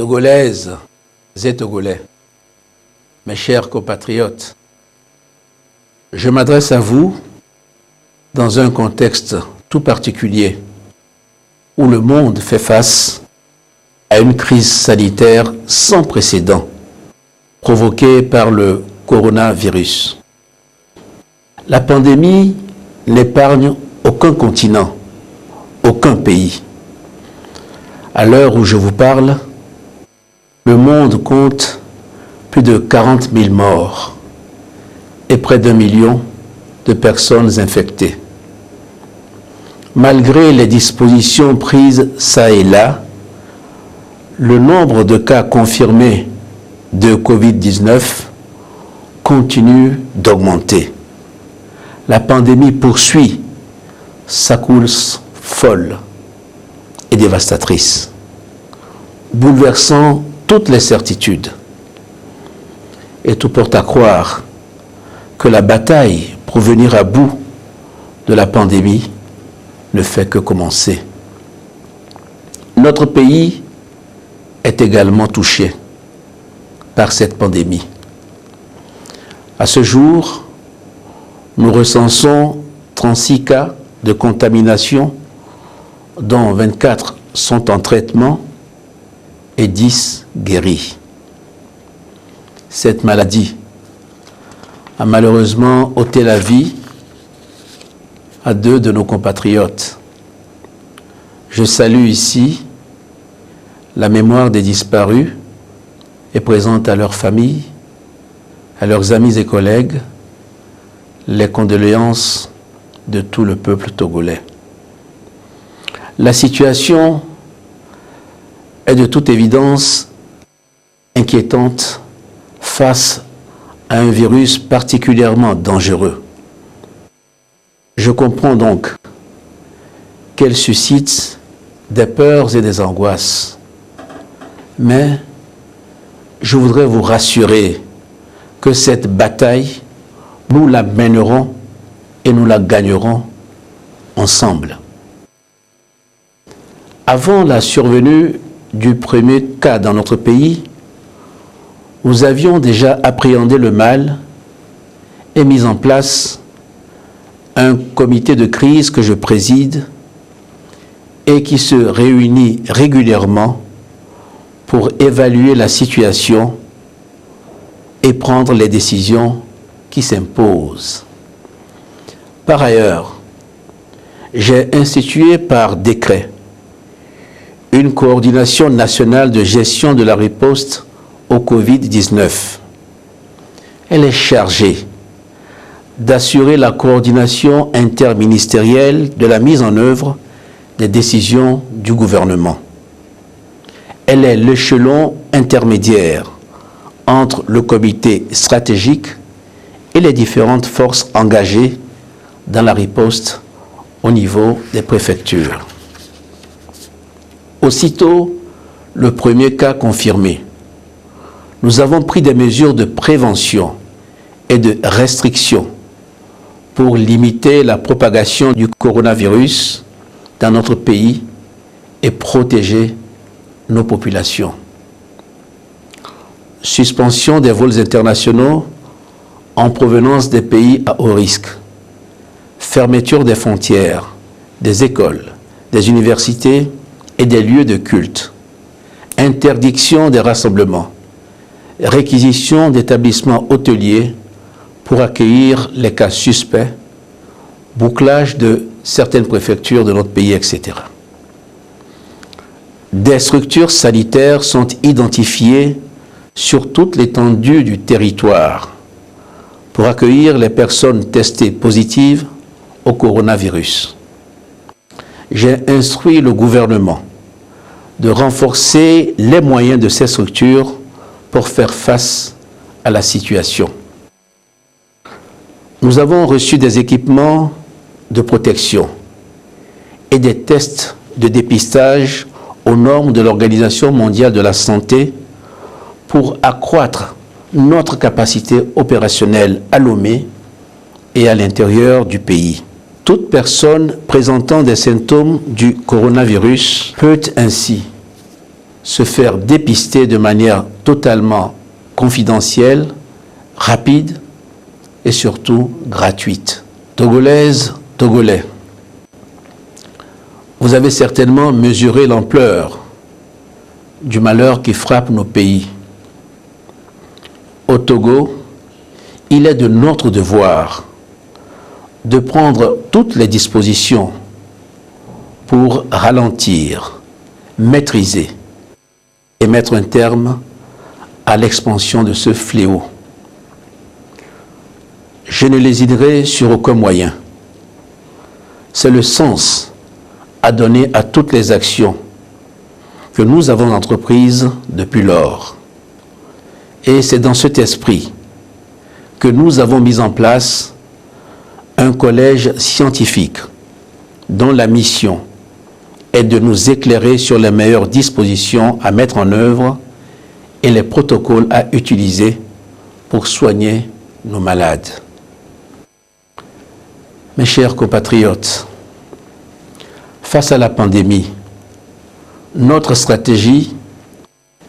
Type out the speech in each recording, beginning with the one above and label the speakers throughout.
Speaker 1: Togolaises et Togolais, mes chers compatriotes, je m'adresse à vous dans un contexte tout particulier où le monde fait face à une crise sanitaire sans précédent provoquée par le coronavirus. La pandémie n'épargne aucun continent, aucun pays. À l'heure où je vous parle, le monde compte plus de 40 000 morts et près d'1 million de personnes infectées. Malgré les dispositions prises çà et là, le nombre de cas confirmés de Covid-19 continue d'augmenter. La pandémie poursuit sa course folle et dévastatrice, bouleversant toutes les certitudes. Et tout porte à croire que la bataille pour venir à bout de la pandémie ne fait que commencer. Notre pays est également touché par cette pandémie. À ce jour, nous recensons 36 cas de contamination, dont 24 sont en traitement et 10 guéris. Cette maladie a malheureusement ôté la vie à 2 de nos compatriotes. Je salue ici la mémoire des disparus et présente à leurs familles, à leurs amis et collègues, les condoléances de tout le peuple togolais. La situation est de toute évidence inquiétante face à un virus particulièrement dangereux. Je comprends donc qu'elle suscite des peurs et des angoisses. Mais je voudrais vous rassurer que cette bataille, nous la mènerons et nous la gagnerons ensemble. Avant la survenue du premier cas dans notre pays, nous avions déjà appréhendé le mal et mis en place un comité de crise que je préside et qui se réunit régulièrement pour évaluer la situation et prendre les décisions qui s'imposent. Par ailleurs, j'ai institué par décret une coordination nationale de gestion de la riposte au Covid-19. Elle est chargée d'assurer la coordination interministérielle de la mise en œuvre des décisions du gouvernement. Elle est l'échelon intermédiaire entre le comité stratégique et les différentes forces engagées dans la riposte au niveau des préfectures. Aussitôt le premier cas confirmé, nous avons pris des mesures de prévention et de restriction pour limiter la propagation du coronavirus dans notre pays et protéger nos populations. Suspension des vols internationaux en provenance des pays à haut risque. Fermeture des frontières, des écoles, des universités et des lieux de culte. Interdiction des rassemblements. Réquisition d'établissements hôteliers pour accueillir les cas suspects. Bouclage de certaines préfectures de notre pays, etc. Des structures sanitaires sont identifiées sur toute l'étendue du territoire pour accueillir les personnes testées positives au coronavirus. J'ai instruit le gouvernement de renforcer les moyens de ces structures pour faire face à la situation. Nous avons reçu des équipements de protection et des tests de dépistage aux normes de l'Organisation mondiale de la santé pour accroître notre capacité opérationnelle à Lomé et à l'intérieur du pays. Toute personne présentant des symptômes du coronavirus peut ainsi se faire dépister de manière totalement confidentielle, rapide et surtout gratuite. Togolaises, Togolais, vous avez certainement mesuré l'ampleur du malheur qui frappe nos pays. Au Togo, il est de notre devoir de prendre toutes les dispositions pour ralentir, maîtriser et mettre un terme à l'expansion de ce fléau. Je ne lésinerai sur aucun moyen. C'est le sens à donner à toutes les actions que nous avons entreprises depuis lors. Et c'est dans cet esprit que nous avons mis en place un collège scientifique dont la mission est de nous éclairer sur les meilleures dispositions à mettre en œuvre et les protocoles à utiliser pour soigner nos malades. Mes chers compatriotes, face à la pandémie, notre stratégie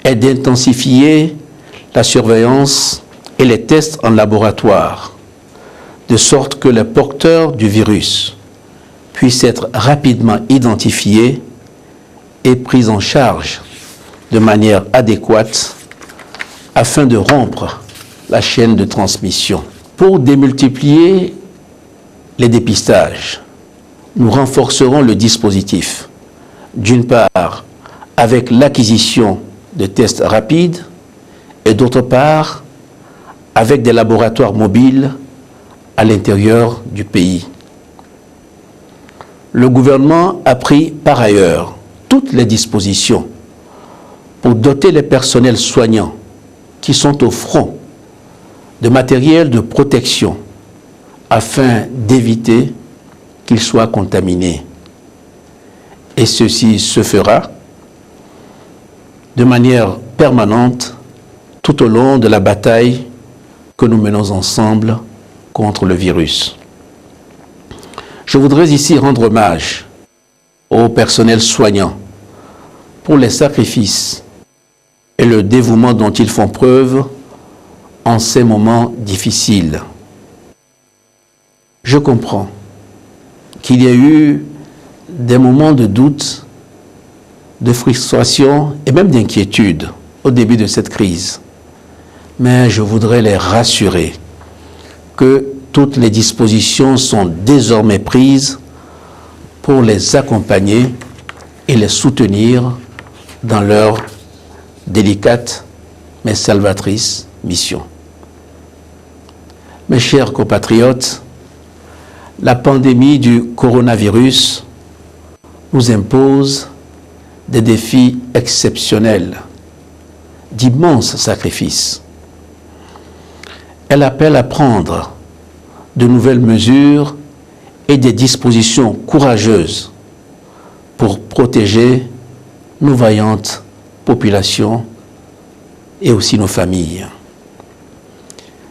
Speaker 1: est d'intensifier la surveillance et les tests en laboratoire, de sorte que les porteurs du virus puissent être rapidement identifiés et pris en charge de manière adéquate afin de rompre la chaîne de transmission. Pour démultiplier les dépistages, nous renforcerons le dispositif, d'une part avec l'acquisition de tests rapides et d'autre part avec des laboratoires mobiles à l'intérieur du pays. Le gouvernement a pris par ailleurs toutes les dispositions pour doter les personnels soignants qui sont au front de matériel de protection afin d'éviter qu'ils soient contaminés. Et ceci se fera de manière permanente tout au long de la bataille que nous menons ensemble contre le virus. Je voudrais ici rendre hommage au personnel soignant pour les sacrifices et le dévouement dont ils font preuve en ces moments difficiles. Je comprends qu'il y a eu des moments de doute, de frustration et même d'inquiétude au début de cette crise. Mais je voudrais les rassurer que toutes les dispositions sont désormais prises pour les accompagner et les soutenir dans leur délicate mais salvatrice mission. Mes chers compatriotes, la pandémie du coronavirus nous impose des défis exceptionnels, d'immenses sacrifices. Elle appelle à prendre de nouvelles mesures et des dispositions courageuses pour protéger nos vaillantes populations et aussi nos familles.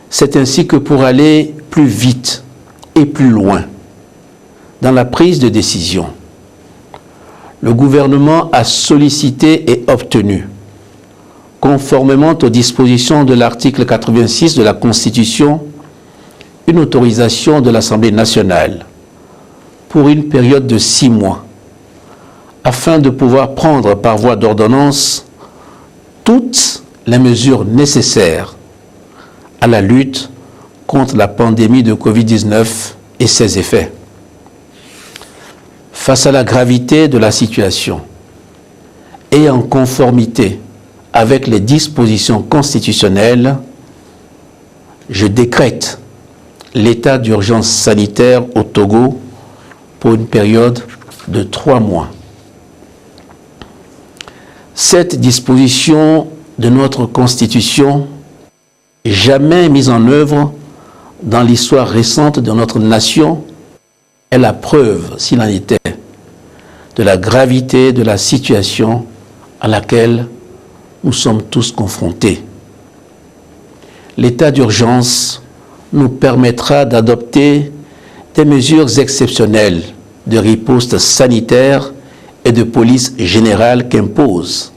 Speaker 1: C'est ainsi que pour aller plus vite et plus loin dans la prise de décision, le gouvernement a sollicité et obtenu, conformément aux dispositions de l'article 86 de la Constitution, une autorisation de l'Assemblée nationale pour une période de 6 mois, afin de pouvoir prendre par voie d'ordonnance toutes les mesures nécessaires à la lutte contre la pandémie de Covid-19 et ses effets. Face à la gravité de la situation et en conformité avec les dispositions constitutionnelles, je décrète l'état d'urgence sanitaire au Togo pour une période de 3 mois. Cette disposition de notre Constitution, jamais mise en œuvre dans l'histoire récente de notre nation, est la preuve, s'il en était, de la gravité de la situation à laquelle nous sommes tous confrontés. L'état d'urgence nous permettra d'adopter des mesures exceptionnelles de riposte sanitaire et de police générale qu'impose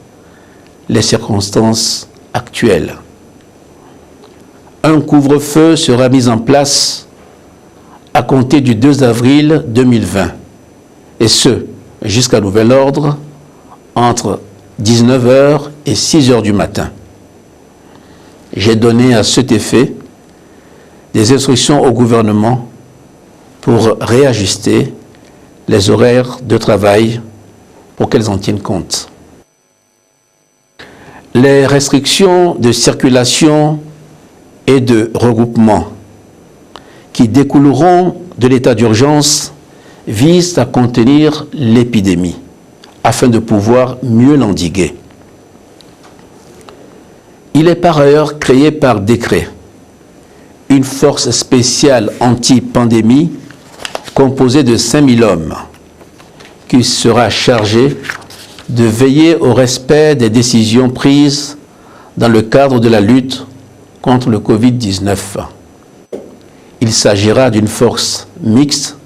Speaker 1: les circonstances actuelles. Un couvre-feu sera mis en place à compter du 2 avril 2020, et ce, jusqu'à nouvel ordre, entre 19 h et 6 h du matin. J'ai donné à cet effet des instructions au gouvernement pour réajuster les horaires de travail pour qu'elles en tiennent compte. Les restrictions de circulation et de regroupement qui découleront de l'état d'urgence visent à contenir l'épidémie afin de pouvoir mieux l'endiguer. Il est par ailleurs créé par décret une force spéciale anti-pandémie composée de 5000 hommes qui sera chargée de veiller au respect des décisions prises dans le cadre de la lutte contre le Covid-19. Il s'agira d'une force mixte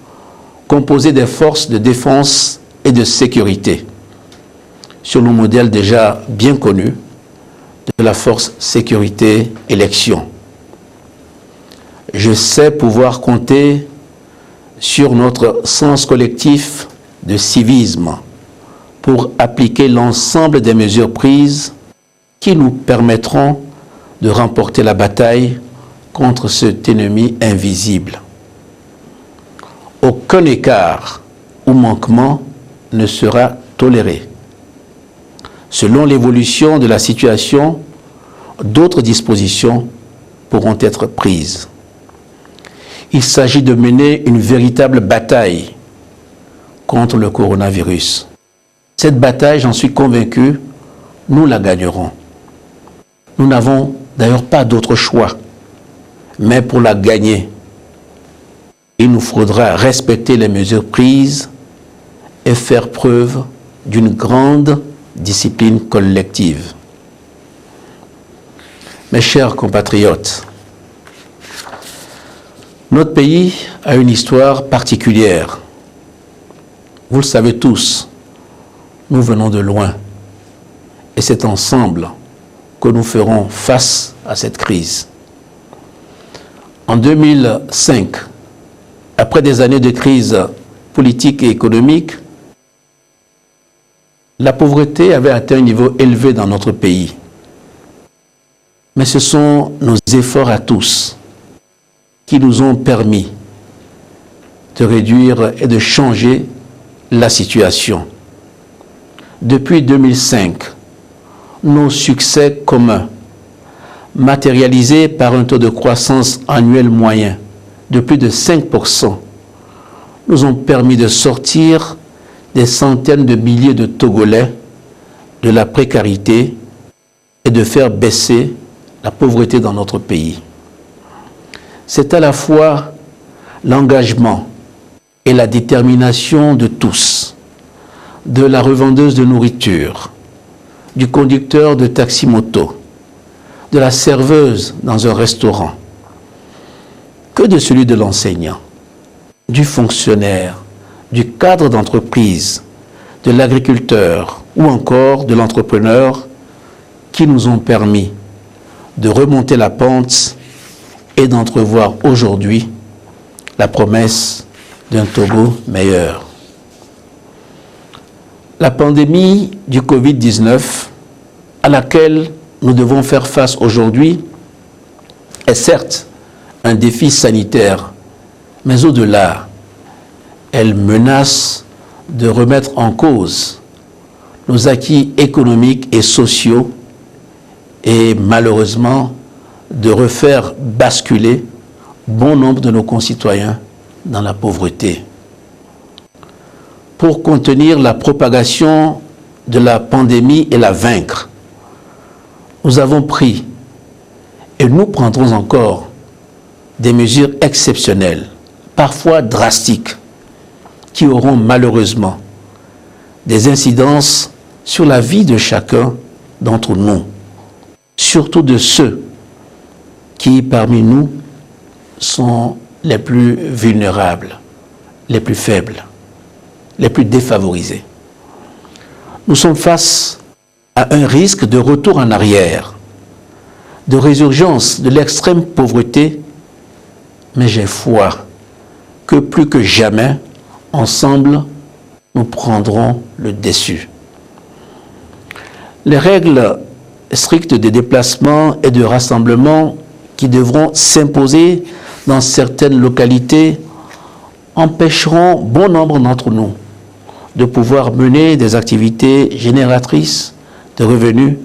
Speaker 1: composée des forces de défense et de sécurité, sur le modèle déjà bien connu de la force sécurité élection. Je sais pouvoir compter sur notre sens collectif de civisme pour appliquer l'ensemble des mesures prises qui nous permettront de remporter la bataille contre cet ennemi invisible. Aucun écart ou manquement ne sera toléré. Selon l'évolution de la situation, d'autres dispositions pourront être prises. Il s'agit de mener une véritable bataille contre le coronavirus. Cette bataille, j'en suis convaincu, nous la gagnerons. Nous n'avons d'ailleurs pas d'autre choix, mais pour la gagner, il nous faudra respecter les mesures prises et faire preuve d'une grande discipline collective. Mes chers compatriotes, notre pays a une histoire particulière. Vous le savez tous, nous venons de loin et c'est ensemble que nous ferons face à cette crise. En 2005, après des années de crise politique et économique, la pauvreté avait atteint un niveau élevé dans notre pays. Mais ce sont nos efforts à tous qui nous ont permis de réduire et de changer la situation. Depuis 2005, nos succès communs, matérialisés par un taux de croissance annuel moyen de plus de 5%, nous ont permis de sortir des centaines de milliers de Togolais de la précarité et de faire baisser la pauvreté dans notre pays. C'est à la fois l'engagement et la détermination de tous, de la revendeuse de nourriture, du conducteur de taxi-moto, de la serveuse dans un restaurant, que de celui de l'enseignant, du fonctionnaire, du cadre d'entreprise, de l'agriculteur ou encore de l'entrepreneur qui nous ont permis de remonter la pente et d'entrevoir aujourd'hui la promesse d'un Togo meilleur. La pandémie du Covid-19 à laquelle nous devons faire face aujourd'hui est certes un défi sanitaire, mais au-delà, elle menace de remettre en cause nos acquis économiques et sociaux et malheureusement de refaire basculer bon nombre de nos concitoyens dans la pauvreté. Pour contenir la propagation de la pandémie et la vaincre, nous avons pris et nous prendrons encore des mesures exceptionnelles, parfois drastiques, qui auront malheureusement des incidences sur la vie de chacun d'entre nous, surtout de ceux qui, parmi nous, sont les plus vulnérables, les plus faibles, les plus défavorisés. Nous sommes face à un risque de retour en arrière, de résurgence de l'extrême pauvreté, mais j'ai foi que plus que jamais, ensemble, nous prendrons le dessus. Les règles strictes de déplacement et de rassemblement qui devront s'imposer dans certaines localités empêcheront bon nombre d'entre nous de pouvoir mener des activités génératrices de revenus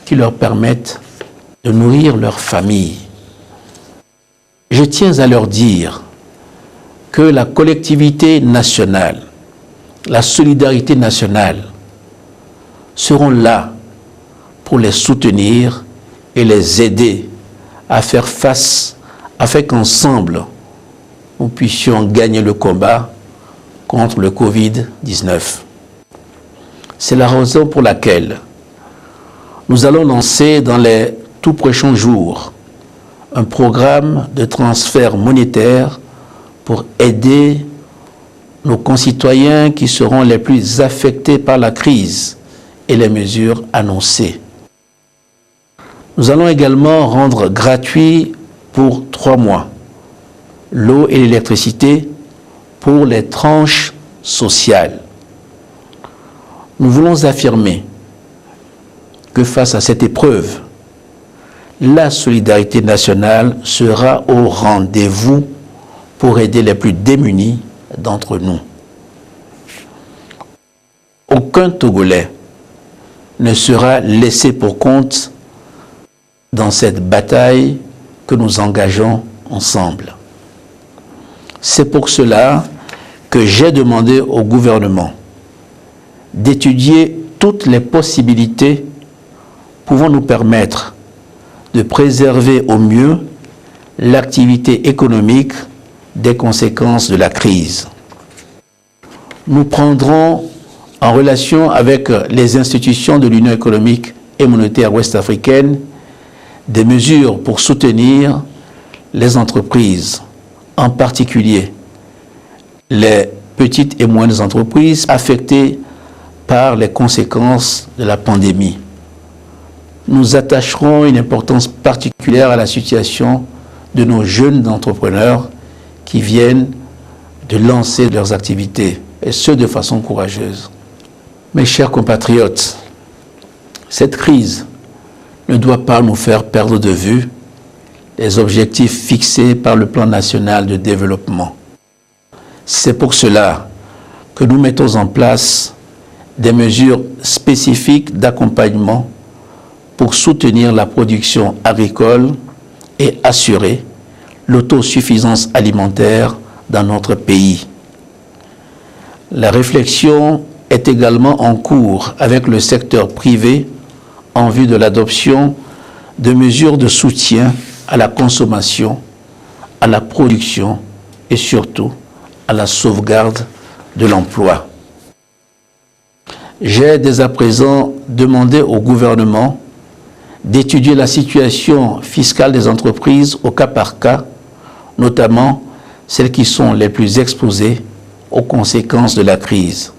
Speaker 1: qui leur permettent de nourrir leur famille. Je tiens à leur dire que la collectivité nationale, la solidarité nationale seront là pour les soutenir et les aider à faire face, afin qu'ensemble, nous puissions gagner le combat contre le Covid-19. C'est la raison pour laquelle nous allons lancer dans les tout prochains jours un programme de transfert monétaire pour aider nos concitoyens qui seront les plus affectés par la crise et les mesures annoncées. Nous allons également rendre gratuit pour 3 mois l'eau et l'électricité pour les tranches sociales. Nous voulons affirmer que face à cette épreuve, la solidarité nationale sera au rendez-vous pour aider les plus démunis d'entre nous. Aucun Togolais ne sera laissé pour compte dans cette bataille que nous engageons ensemble. C'est pour cela que j'ai demandé au gouvernement d'étudier toutes les possibilités pouvant nous permettre de préserver au mieux l'activité économique des conséquences de la crise. Nous prendrons en relation avec les institutions de l'Union économique et monétaire ouest-africaine des mesures pour soutenir les entreprises, en particulier les petites et moyennes entreprises affectées par les conséquences de la pandémie. Nous attacherons une importance particulière à la situation de nos jeunes entrepreneurs qui viennent de lancer leurs activités, et ce de façon courageuse. Mes chers compatriotes, cette crise ne doit pas nous faire perdre de vue les objectifs fixés par le plan national de développement. C'est pour cela que nous mettons en place des mesures spécifiques d'accompagnement pour soutenir la production agricole et assurer l'autosuffisance alimentaire dans notre pays. La réflexion est également en cours avec le secteur privé en vue de l'adoption de mesures de soutien à la consommation, à la production et surtout à la sauvegarde de l'emploi. J'ai dès à présent demandé au gouvernement d'étudier la situation fiscale des entreprises au cas par cas, notamment celles qui sont les plus exposées aux conséquences de la crise.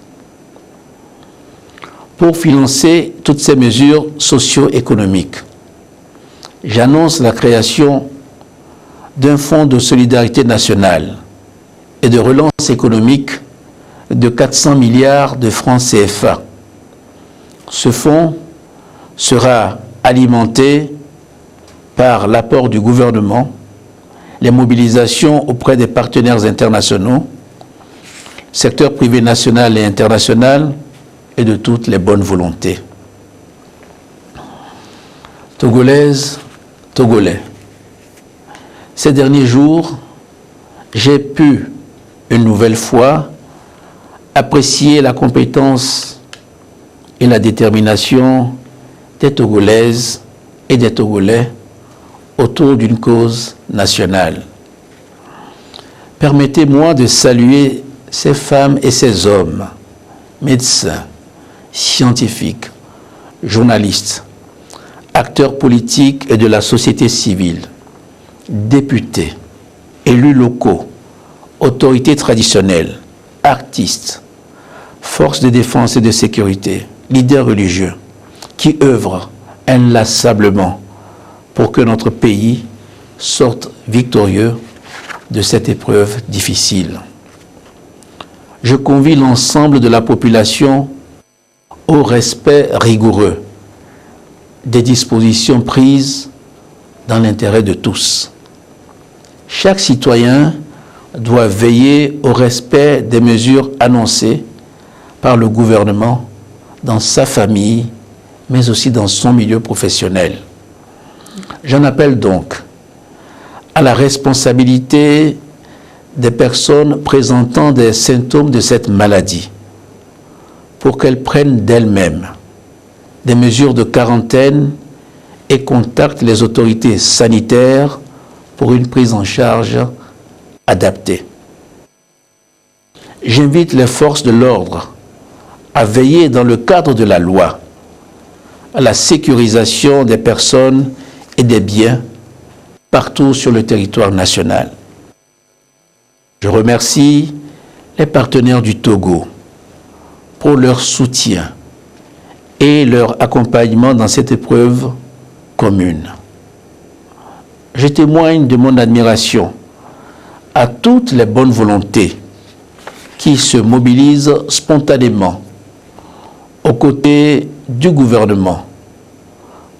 Speaker 1: Pour financer toutes ces mesures socio-économiques, j'annonce la création d'un fonds de solidarité nationale et de relance économique de 400 milliards de francs CFA. Ce fonds sera alimenté par l'apport du gouvernement, les mobilisations auprès des partenaires internationaux, secteur privé national et international, et de toutes les bonnes volontés. Togolaises, Togolais, ces derniers jours, j'ai pu, une nouvelle fois, apprécier la compétence et la détermination des Togolaises et des Togolais autour d'une cause nationale. Permettez-moi de saluer ces femmes et ces hommes, médecins, scientifiques, journalistes, acteurs politiques et de la société civile, députés, élus locaux, autorités traditionnelles, artistes, forces de défense et de sécurité, leaders religieux, qui œuvrent inlassablement pour que notre pays sorte victorieux de cette épreuve difficile. Je convie l'ensemble de la population au respect rigoureux des dispositions prises dans l'intérêt de tous. Chaque citoyen doit veiller au respect des mesures annoncées par le gouvernement dans sa famille, mais aussi dans son milieu professionnel. J'en appelle donc à la responsabilité des personnes présentant des symptômes de cette maladie pour qu'elles prennent d'elles-mêmes des mesures de quarantaine et contactent les autorités sanitaires pour une prise en charge adaptée. J'invite les forces de l'ordre à veiller dans le cadre de la loi à la sécurisation des personnes et des biens partout sur le territoire national. Je remercie les partenaires du Togo pour leur soutien et leur accompagnement dans cette épreuve commune. Je témoigne de mon admiration à toutes les bonnes volontés qui se mobilisent spontanément aux côtés du gouvernement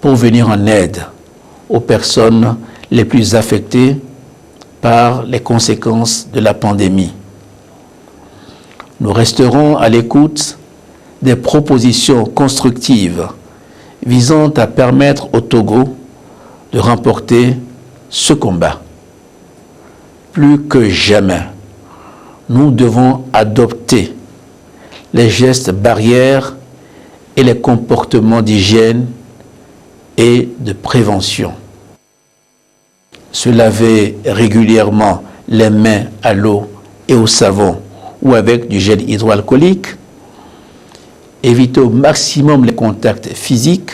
Speaker 1: pour venir en aide aux personnes les plus affectées par les conséquences de la pandémie. Nous resterons à l'écoute des propositions constructives visant à permettre au Togo de remporter ce combat. Plus que jamais, nous devons adopter les gestes barrières et les comportements d'hygiène et de prévention. Se laver régulièrement les mains à l'eau et au savon ou avec du gel hydroalcoolique, éviter au maximum les contacts physiques,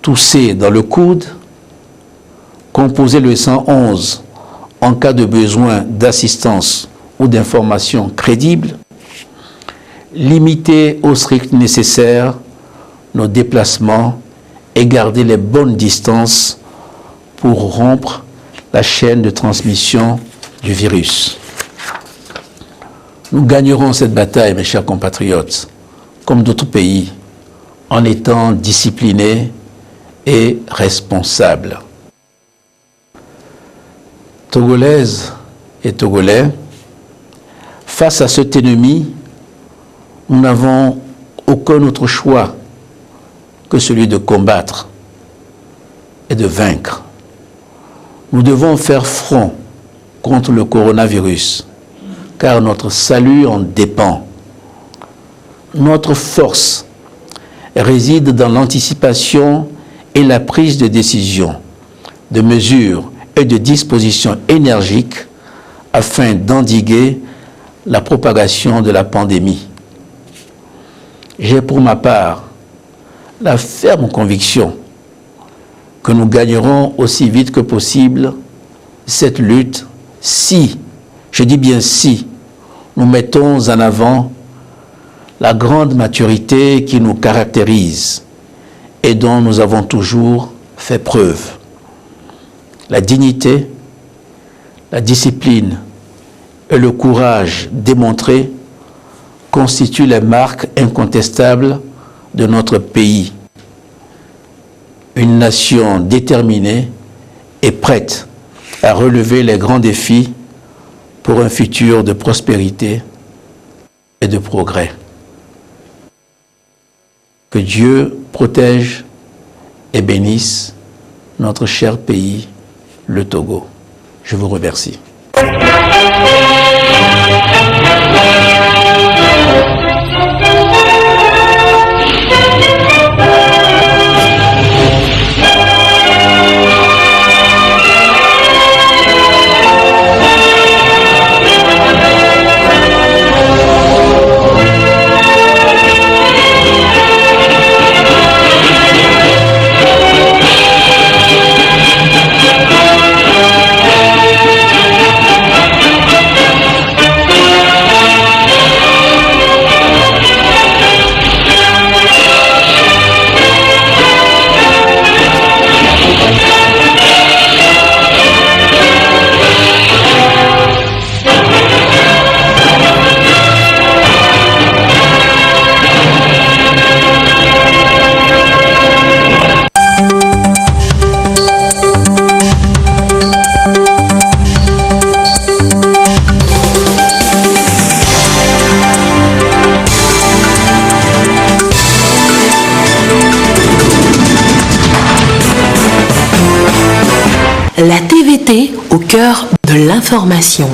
Speaker 1: tousser dans le coude, composer le 111 en cas de besoin d'assistance ou d'informations crédibles, limiter au strict nécessaire nos déplacements et garder les bonnes distances pour rompre la chaîne de transmission du virus. Nous gagnerons cette bataille, mes chers compatriotes, comme d'autres pays, en étant disciplinés et responsables. Togolaises et Togolais, face à cet ennemi, nous n'avons aucun autre choix que celui de combattre et de vaincre. Nous devons faire front contre le coronavirus, car notre salut en dépend. Notre force réside dans l'anticipation et la prise de décision, de mesures et de dispositions énergiques afin d'endiguer la propagation de la pandémie. J'ai pour ma part la ferme conviction que nous gagnerons aussi vite que possible cette lutte si, je dis bien si, nous mettons en avant la grande maturité qui nous caractérise et dont nous avons toujours fait preuve. La dignité, la discipline et le courage démontrés constituent les marques incontestables de notre pays. Une nation déterminée et prête à relever les grands défis pour un futur de prospérité et de progrès. Que Dieu protège et bénisse notre cher pays, le Togo. Je vous remercie.
Speaker 2: La TVT au cœur de l'information.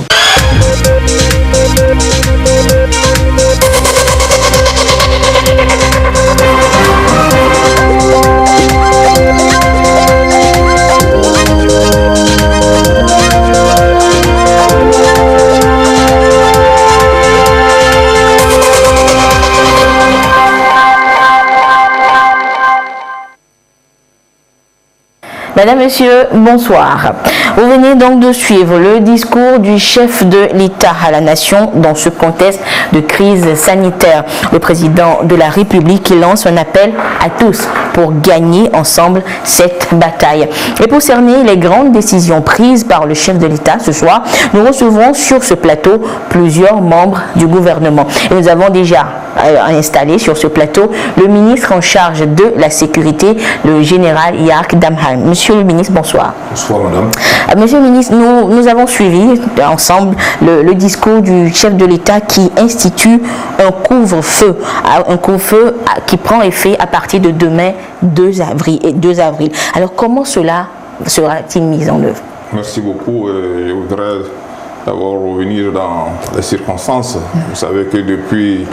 Speaker 3: Mesdames, Messieurs, bonsoir. Vous venez donc de suivre le discours du chef de l'État à la nation dans ce contexte de crise sanitaire. Le président de la République qui lance un appel à tous pour gagner ensemble cette bataille. Et pour cerner les grandes décisions prises par le chef de l'État ce soir, nous recevons sur ce plateau plusieurs membres du gouvernement. Et nous avons déjà installé sur ce plateau le ministre en charge de la sécurité, le général Yark Damheim. Monsieur le ministre, bonsoir.
Speaker 4: Bonsoir, madame.
Speaker 3: Monsieur le ministre, nous avons suivi ensemble le discours du chef de l'État qui institue un couvre-feu qui prend effet à partir de demain, 2 avril. Alors, comment cela sera-t-il mis en œuvre?
Speaker 4: Merci beaucoup. Je voudrais d'abord revenir dans les circonstances. Vous savez que depuis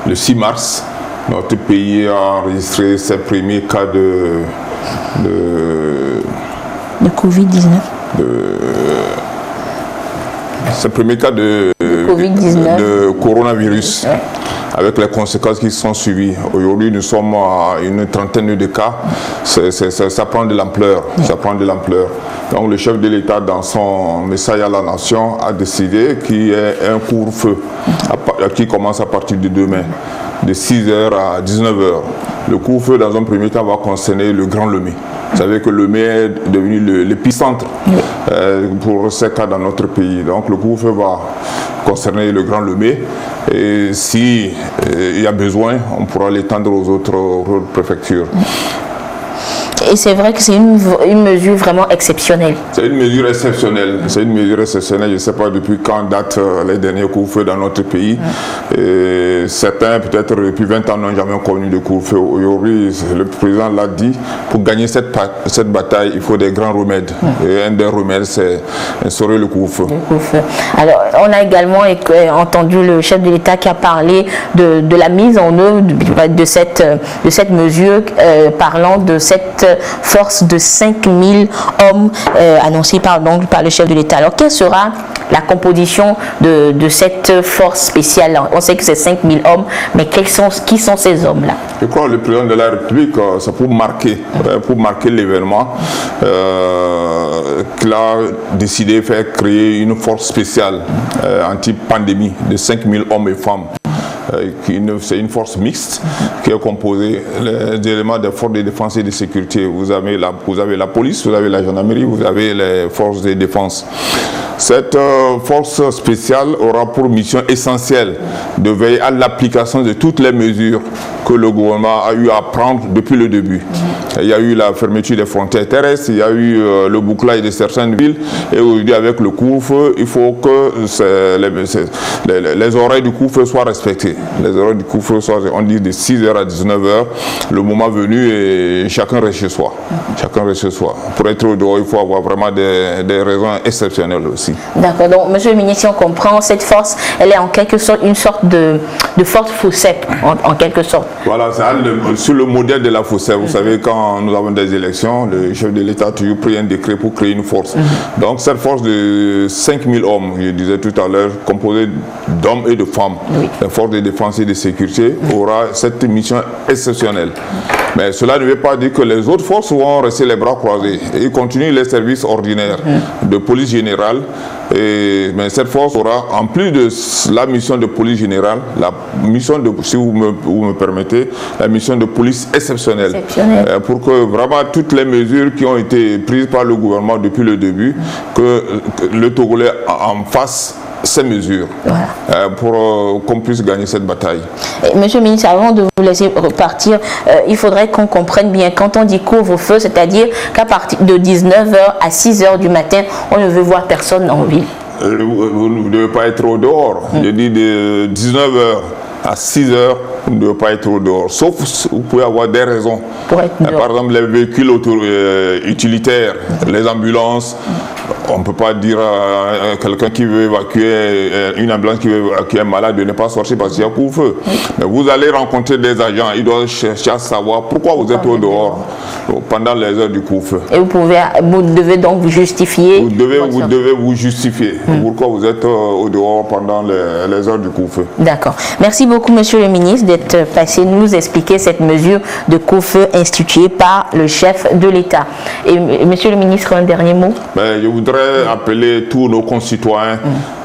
Speaker 4: le 6 mars, notre pays a enregistré ses premiers cas de
Speaker 3: Covid-19.
Speaker 4: Ses premiers cas de coronavirus, ouais, avec les conséquences qui sont suivies. Aujourd'hui, nous sommes à une trentaine de cas. Ça prend de l'ampleur. Ça prend de l'ampleur. Donc, le chef de l'État, dans son message à la nation, a décidé qu'il y ait un couvre-feu qui commence à partir de demain, de 6h à 19h. Le couvre-feu, dans un premier temps, va concerner le Grand Lemay. Vous savez que Lemay est devenu l'épicentre pour ces cas dans notre pays. Donc, le couvre-feu va concerner le Grand Lemay. Et si il y a besoin, on pourra l'étendre aux autres préfectures.
Speaker 3: Et c'est vrai que c'est une mesure vraiment exceptionnelle.
Speaker 4: C'est une mesure exceptionnelle. C'est une mesure exceptionnelle. Je ne sais pas depuis quand datent les derniers couvre-feux dans notre pays. Et certains, peut-être depuis 20 ans, n'ont jamais connu de couvre-feu. Aujourd'hui, le président l'a dit, pour gagner cette bataille, il faut des grands remèdes. Et un des remèdes, c'est instaurer le couvre-feu.
Speaker 3: Alors, on a également entendu le chef de l'État qui a parlé de la mise en œuvre de cette mesure, parlant de cette force de 5000 hommes annoncée par le chef de l'État. Alors, quelle sera la composition de cette force spéciale? On sait que c'est 5000 hommes, mais qui sont ces hommes-là?
Speaker 4: Je crois que le président de la République, c'est pour marquer l'événement, qu'il a décidé de faire créer une force spéciale anti-pandémie de 5000 hommes et femmes. C'est une force mixte qui est composée des éléments des forces de défense et de sécurité. Vous avez la police, vous avez la gendarmerie, vous avez les forces de défense. Cette force spéciale aura pour mission essentielle de veiller à l'application de toutes les mesures que le gouvernement a eu à prendre depuis le début. Il y a eu la fermeture des frontières terrestres, il y a eu le bouclage de certaines villes, et aujourd'hui avec le couvre-feu, il faut que les horaires du couvre-feu soient respectés. Les horaires du couvre-feu soient, on dit, de 6h à 19h, le moment venu, et chacun reste chez soi. Chacun reste chez soi. Pour être dehors, il faut avoir vraiment des raisons exceptionnelles aussi.
Speaker 3: D'accord. Donc, monsieur le ministre, si on comprend, cette force, elle est en quelque sorte une sorte de force FOSSEP, en quelque sorte.
Speaker 4: Voilà, c'est sur le modèle de la FOSSEP. Vous savez, quand nous avons des élections, le chef de l'État a toujours pris un décret pour créer une force. Donc, cette force de 5000 hommes, je disais tout à l'heure, composée d'hommes et de femmes, la force de défense et de sécurité, aura cette mission exceptionnelle. Mais cela ne veut pas dire que les autres forces vont rester les bras croisés. Et ils continuent les services ordinaires de police générale. Mais cette force aura, en plus de la mission de police générale, la mission de, si vous me permettez, la mission de police exceptionnelle. Pour que vraiment toutes les mesures qui ont été prises par le gouvernement depuis le début, que le Togolais en fasse ces mesures, voilà, pour qu'on puisse gagner cette bataille.
Speaker 3: Monsieur le ministre, avant de vous laisser repartir, il faudrait qu'on comprenne bien, quand on dit couvre-feu, c'est-à-dire qu'à partir de 19h à 6h du matin, on ne veut voir personne en ville.
Speaker 4: Vous ne devez pas être au dehors. Je dis de 19h à 6h, vous ne devez pas être au dehors. Sauf vous pouvez avoir des raisons.
Speaker 3: Pour être dehors.
Speaker 4: Par exemple, les véhicules utilitaires, les ambulances. On ne peut pas dire à quelqu'un qui veut évacuer, une ambulance qui veut évacuer un malade de ne pas sortir parce qu'il y a couvre-feu. Mais vous allez rencontrer des agents, ils doivent chercher à savoir pourquoi vous êtes au dehors pendant les heures du couvre-feu.
Speaker 3: Et vous devez donc vous justifier.
Speaker 4: Vous devez vous justifier pourquoi vous êtes au dehors pendant les heures du couvre-feu.
Speaker 3: D'accord. Merci beaucoup, Monsieur le ministre, d'être passé nous expliquer cette mesure de couvre-feu instituée par le chef de l'État. Et Monsieur le ministre, un dernier mot?
Speaker 4: Je voudrais appeler tous nos concitoyens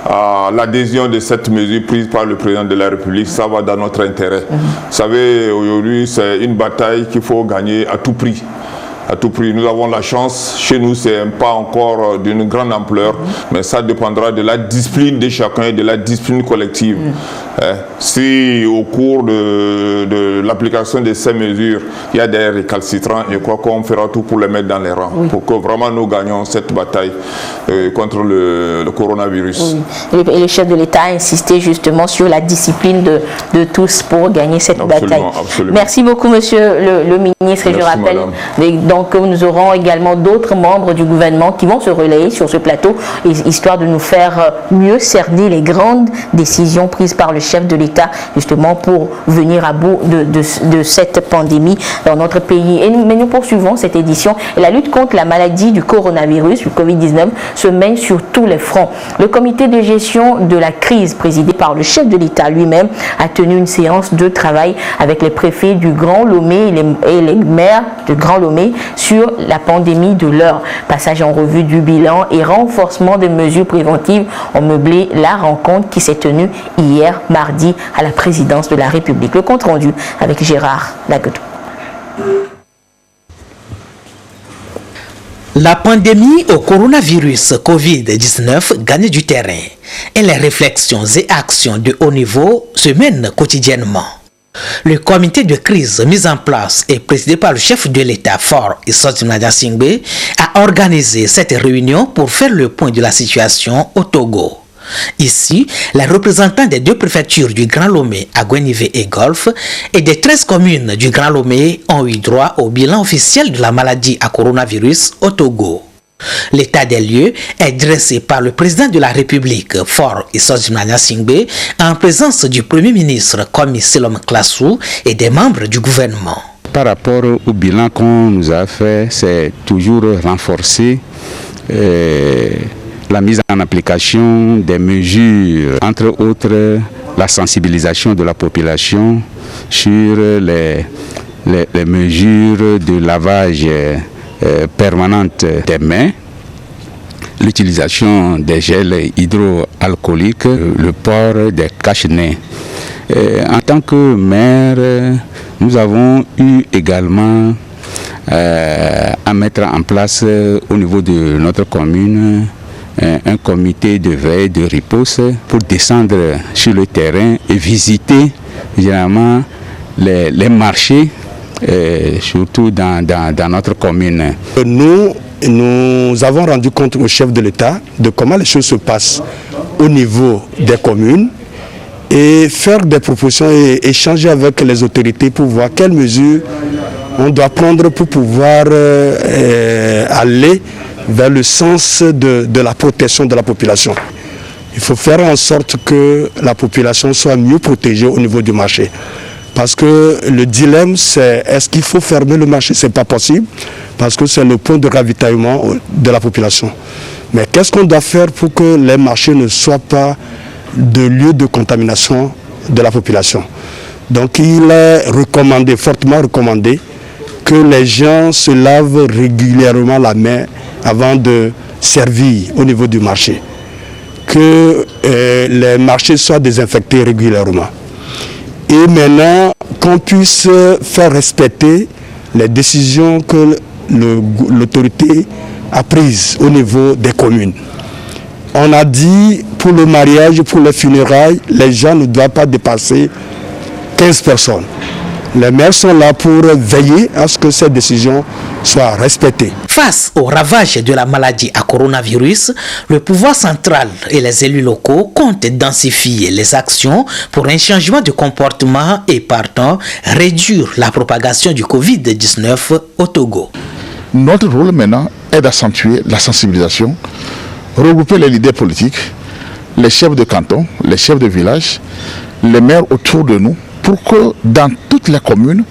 Speaker 4: à l'adhésion de cette mesure prise par le président de la République. Ça va dans notre intérêt. Vous savez, aujourd'hui, c'est une bataille qu'il faut gagner à tout prix. À tout prix. Nous avons la chance, chez nous c'est pas encore d'une grande ampleur, mais ça dépendra de la discipline de chacun et de la discipline collective. Si au cours de l'application de ces mesures, il y a des récalcitrants, je crois qu'on fera tout pour les mettre dans les rangs, pour que vraiment nous gagnions cette bataille contre le coronavirus.
Speaker 3: Et le chef de l'État a insisté justement sur la discipline de tous pour gagner cette bataille.
Speaker 4: Absolument.
Speaker 3: Merci beaucoup, Monsieur le ministre. Et je rappelle donc que nous aurons également d'autres membres du gouvernement qui vont se relayer sur ce plateau, histoire de nous faire mieux cerner les grandes décisions prises par le chef de l'État, justement pour venir à bout de cette pandémie dans notre pays. Mais nous poursuivons cette édition. Et la lutte contre la maladie du coronavirus, du Covid-19, se mène sur tous les fronts. Le comité de gestion de la crise, présidé par le chef de l'État lui-même, a tenu une séance de travail avec les préfets du Grand Lomé et les maires du Grand Lomé sur la pandémie de l'heure. Passage en revue du bilan et renforcement des mesures préventives ont meublé la rencontre qui s'est tenue hier mardi à la présidence de la République. Le compte rendu avec Gérard Laguedou.
Speaker 5: La pandémie au coronavirus Covid-19 gagne du terrain et les réflexions et actions de haut niveau se mènent quotidiennement. Le comité de crise mis en place et présidé par le chef de l'État, Faure Issoufou Gnassingbé, a organisé cette réunion pour faire le point de la situation au Togo. Ici, les représentants des deux préfectures du Grand Lomé à Guenivé et Golfe et des 13 communes du Grand Lomé ont eu droit au bilan officiel de la maladie à coronavirus au Togo. L'état des lieux est dressé par le président de la République, Faure Issoufou Gnassingbé, en présence du Premier ministre Komi Selom Klassou et des membres du gouvernement.
Speaker 6: Par rapport au bilan qu'on nous a fait, c'est toujours renforcer la mise en application des mesures, entre autres la sensibilisation de la population sur les mesures de lavage permanente des mains, l'utilisation des gels hydroalcooliques, le port des cache-nez. En tant que maire, nous avons eu également à mettre en place au niveau de notre commune un comité de veille de riposte pour descendre sur le terrain et visiter généralement les marchés, surtout dans notre commune. Nous avons rendu compte au chef de l'État de comment les choses se passent au niveau des communes et faire des propositions et échanger avec les autorités pour voir quelles mesures on doit prendre pour pouvoir aller vers le sens de la protection de la population. Il faut faire en sorte que la population soit mieux protégée au niveau du marché. Parce que le dilemme, c'est est-ce qu'il faut fermer le marché? Ce n'est pas possible, parce que c'est le point de ravitaillement de la population. Mais qu'est-ce qu'on doit faire pour que les marchés ne soient pas de lieu de contamination de la population? Donc il est recommandé, fortement recommandé, que les gens se lavent régulièrement la main avant de servir au niveau du marché. Que les marchés soient désinfectés régulièrement. Et maintenant, qu'on puisse faire respecter les décisions que l'autorité a prises au niveau des communes. On a dit, pour le mariage, pour les funérailles, les gens ne doivent pas dépasser 15 personnes.
Speaker 7: Les maires sont là pour veiller à ce que ces décisions soient respectées.
Speaker 5: Face au ravage de la maladie à coronavirus, le pouvoir central et les élus locaux comptent densifier les actions pour un changement de comportement et partant réduire la propagation du Covid-19 au Togo.
Speaker 8: Notre rôle maintenant est d'accentuer la sensibilisation, regrouper les leaders politiques, les chefs de canton, les chefs de village, les maires autour de nous, pour que dans toutes les communes,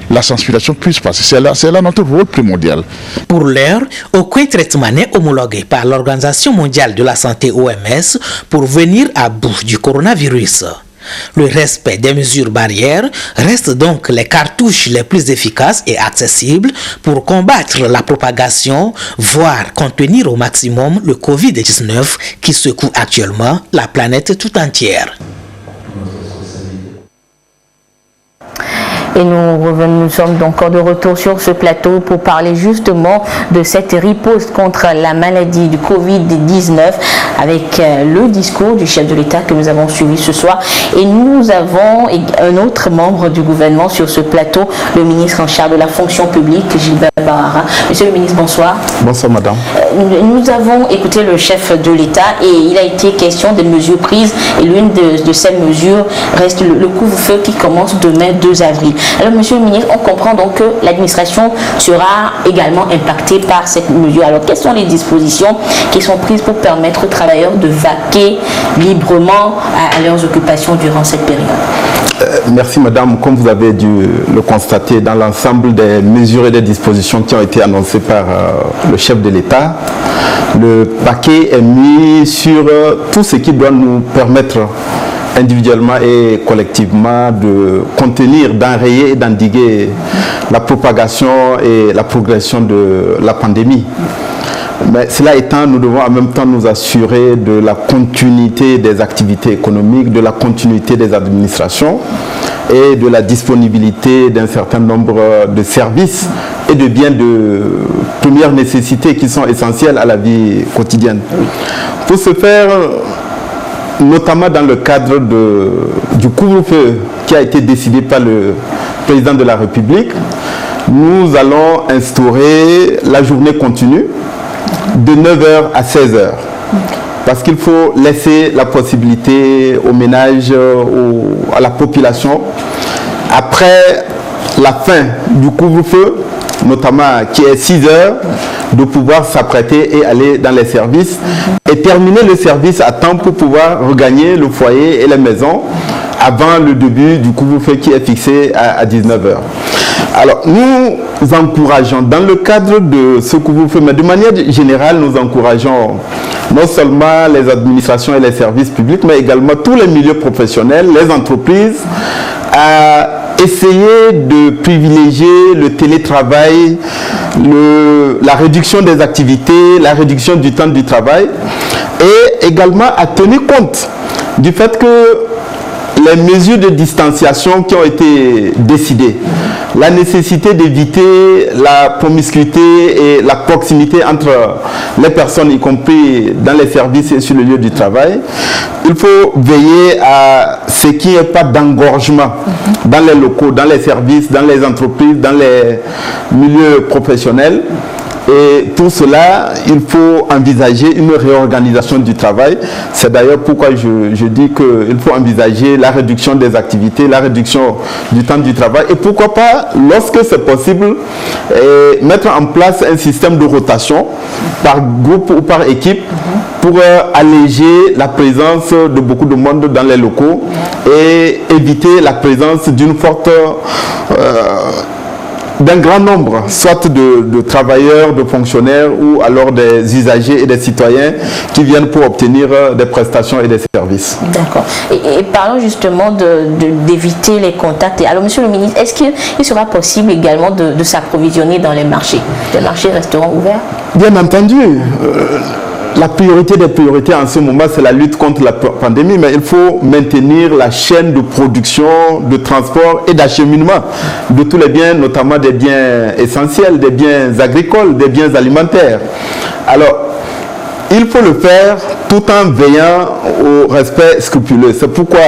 Speaker 8: la sensibilisation puisse passer. C'est là notre rôle primordial.
Speaker 5: Pour l'heure, aucun traitement n'est homologué par l'Organisation mondiale de la santé OMS pour venir à bout du coronavirus. Le respect des mesures barrières reste donc les cartouches les plus efficaces et accessibles pour combattre la propagation, voire contenir au maximum le Covid-19 qui secoue actuellement la planète tout entière.
Speaker 3: Et nous sommes donc de retour sur ce plateau pour parler justement de cette riposte contre la maladie du Covid-19 avec le discours du chef de l'État que nous avons suivi ce soir. Et nous avons un autre membre du gouvernement sur ce plateau, le ministre en charge de la fonction publique, Gilbert Barara. Monsieur le ministre, bonsoir.
Speaker 9: Bonsoir, madame.
Speaker 3: Nous avons écouté le chef de l'État et il a été question des mesures prises. Et l'une de ces mesures reste le couvre-feu qui commence demain, 2 avril. Alors, monsieur le ministre, on comprend donc que l'administration sera également impactée par cette mesure. Alors, quelles sont les dispositions qui sont prises pour permettre aux travailleurs de vaquer librement à leurs occupations durant cette période?
Speaker 9: Merci, madame. Comme vous avez dû le constater, dans l'ensemble des mesures et des dispositions qui ont été annoncées par le chef de l'État, le paquet est mis sur tout ce qui doit nous permettre individuellement et collectivement de contenir, d'enrayer et d'endiguer la propagation et la progression de la pandémie. Mais cela étant, nous devons en même temps nous assurer de la continuité des activités économiques, de la continuité des administrations et de la disponibilité d'un certain nombre de services et de biens de première nécessité qui sont essentiels à la vie quotidienne. Pour ce faire, notamment dans le cadre du couvre-feu qui a été décidé par le président de la République, nous allons instaurer la journée continue de 9h à 16h. Parce qu'il faut laisser la possibilité aux ménages, à la population, après la fin du couvre-feu, notamment qui est 6h, de pouvoir s'apprêter et aller dans les services et terminer le service à temps pour pouvoir regagner le foyer et les maisons avant le début du couvre-feu qui est fixé à 19h. Alors, nous encourageons, dans le cadre de ce couvre-feu, mais de manière générale, nous encourageons non seulement les administrations et les services publics, mais également tous les milieux professionnels, les entreprises, à essayer de privilégier le télétravail, la réduction des activités, la réduction du temps du travail, et également à tenir compte du fait que les mesures de distanciation qui ont été décidées, la nécessité d'éviter la promiscuité et la proximité entre les personnes, y compris dans les services et sur le lieu du travail, il faut veiller à ce qu'il n'y ait pas d'engorgement dans les locaux, dans les services, dans les entreprises, dans les milieux professionnels. Et pour cela, il faut envisager une réorganisation du travail. C'est d'ailleurs pourquoi je dis qu'il faut envisager la réduction des activités, la réduction du temps du travail. Et pourquoi pas, lorsque c'est possible, mettre en place un système de rotation par groupe ou par équipe pour alléger la présence de beaucoup de monde dans les locaux et éviter la présence d'une forte... d'un grand nombre, soit de travailleurs, de fonctionnaires ou alors des usagers et des citoyens qui viennent pour obtenir des prestations et des services.
Speaker 3: D'accord. Et parlons justement d'éviter les contacts. Alors, monsieur le ministre, est-ce qu'il sera possible également de s'approvisionner dans les marchés? Les marchés resteront ouverts?
Speaker 9: Bien entendu. La priorité des priorités en ce moment, c'est la lutte contre la pandémie, mais il faut maintenir la chaîne de production, de transport et d'acheminement de tous les biens, notamment des biens essentiels, des biens agricoles, des biens alimentaires. Alors, il faut le faire tout en veillant au respect scrupuleux. C'est pourquoi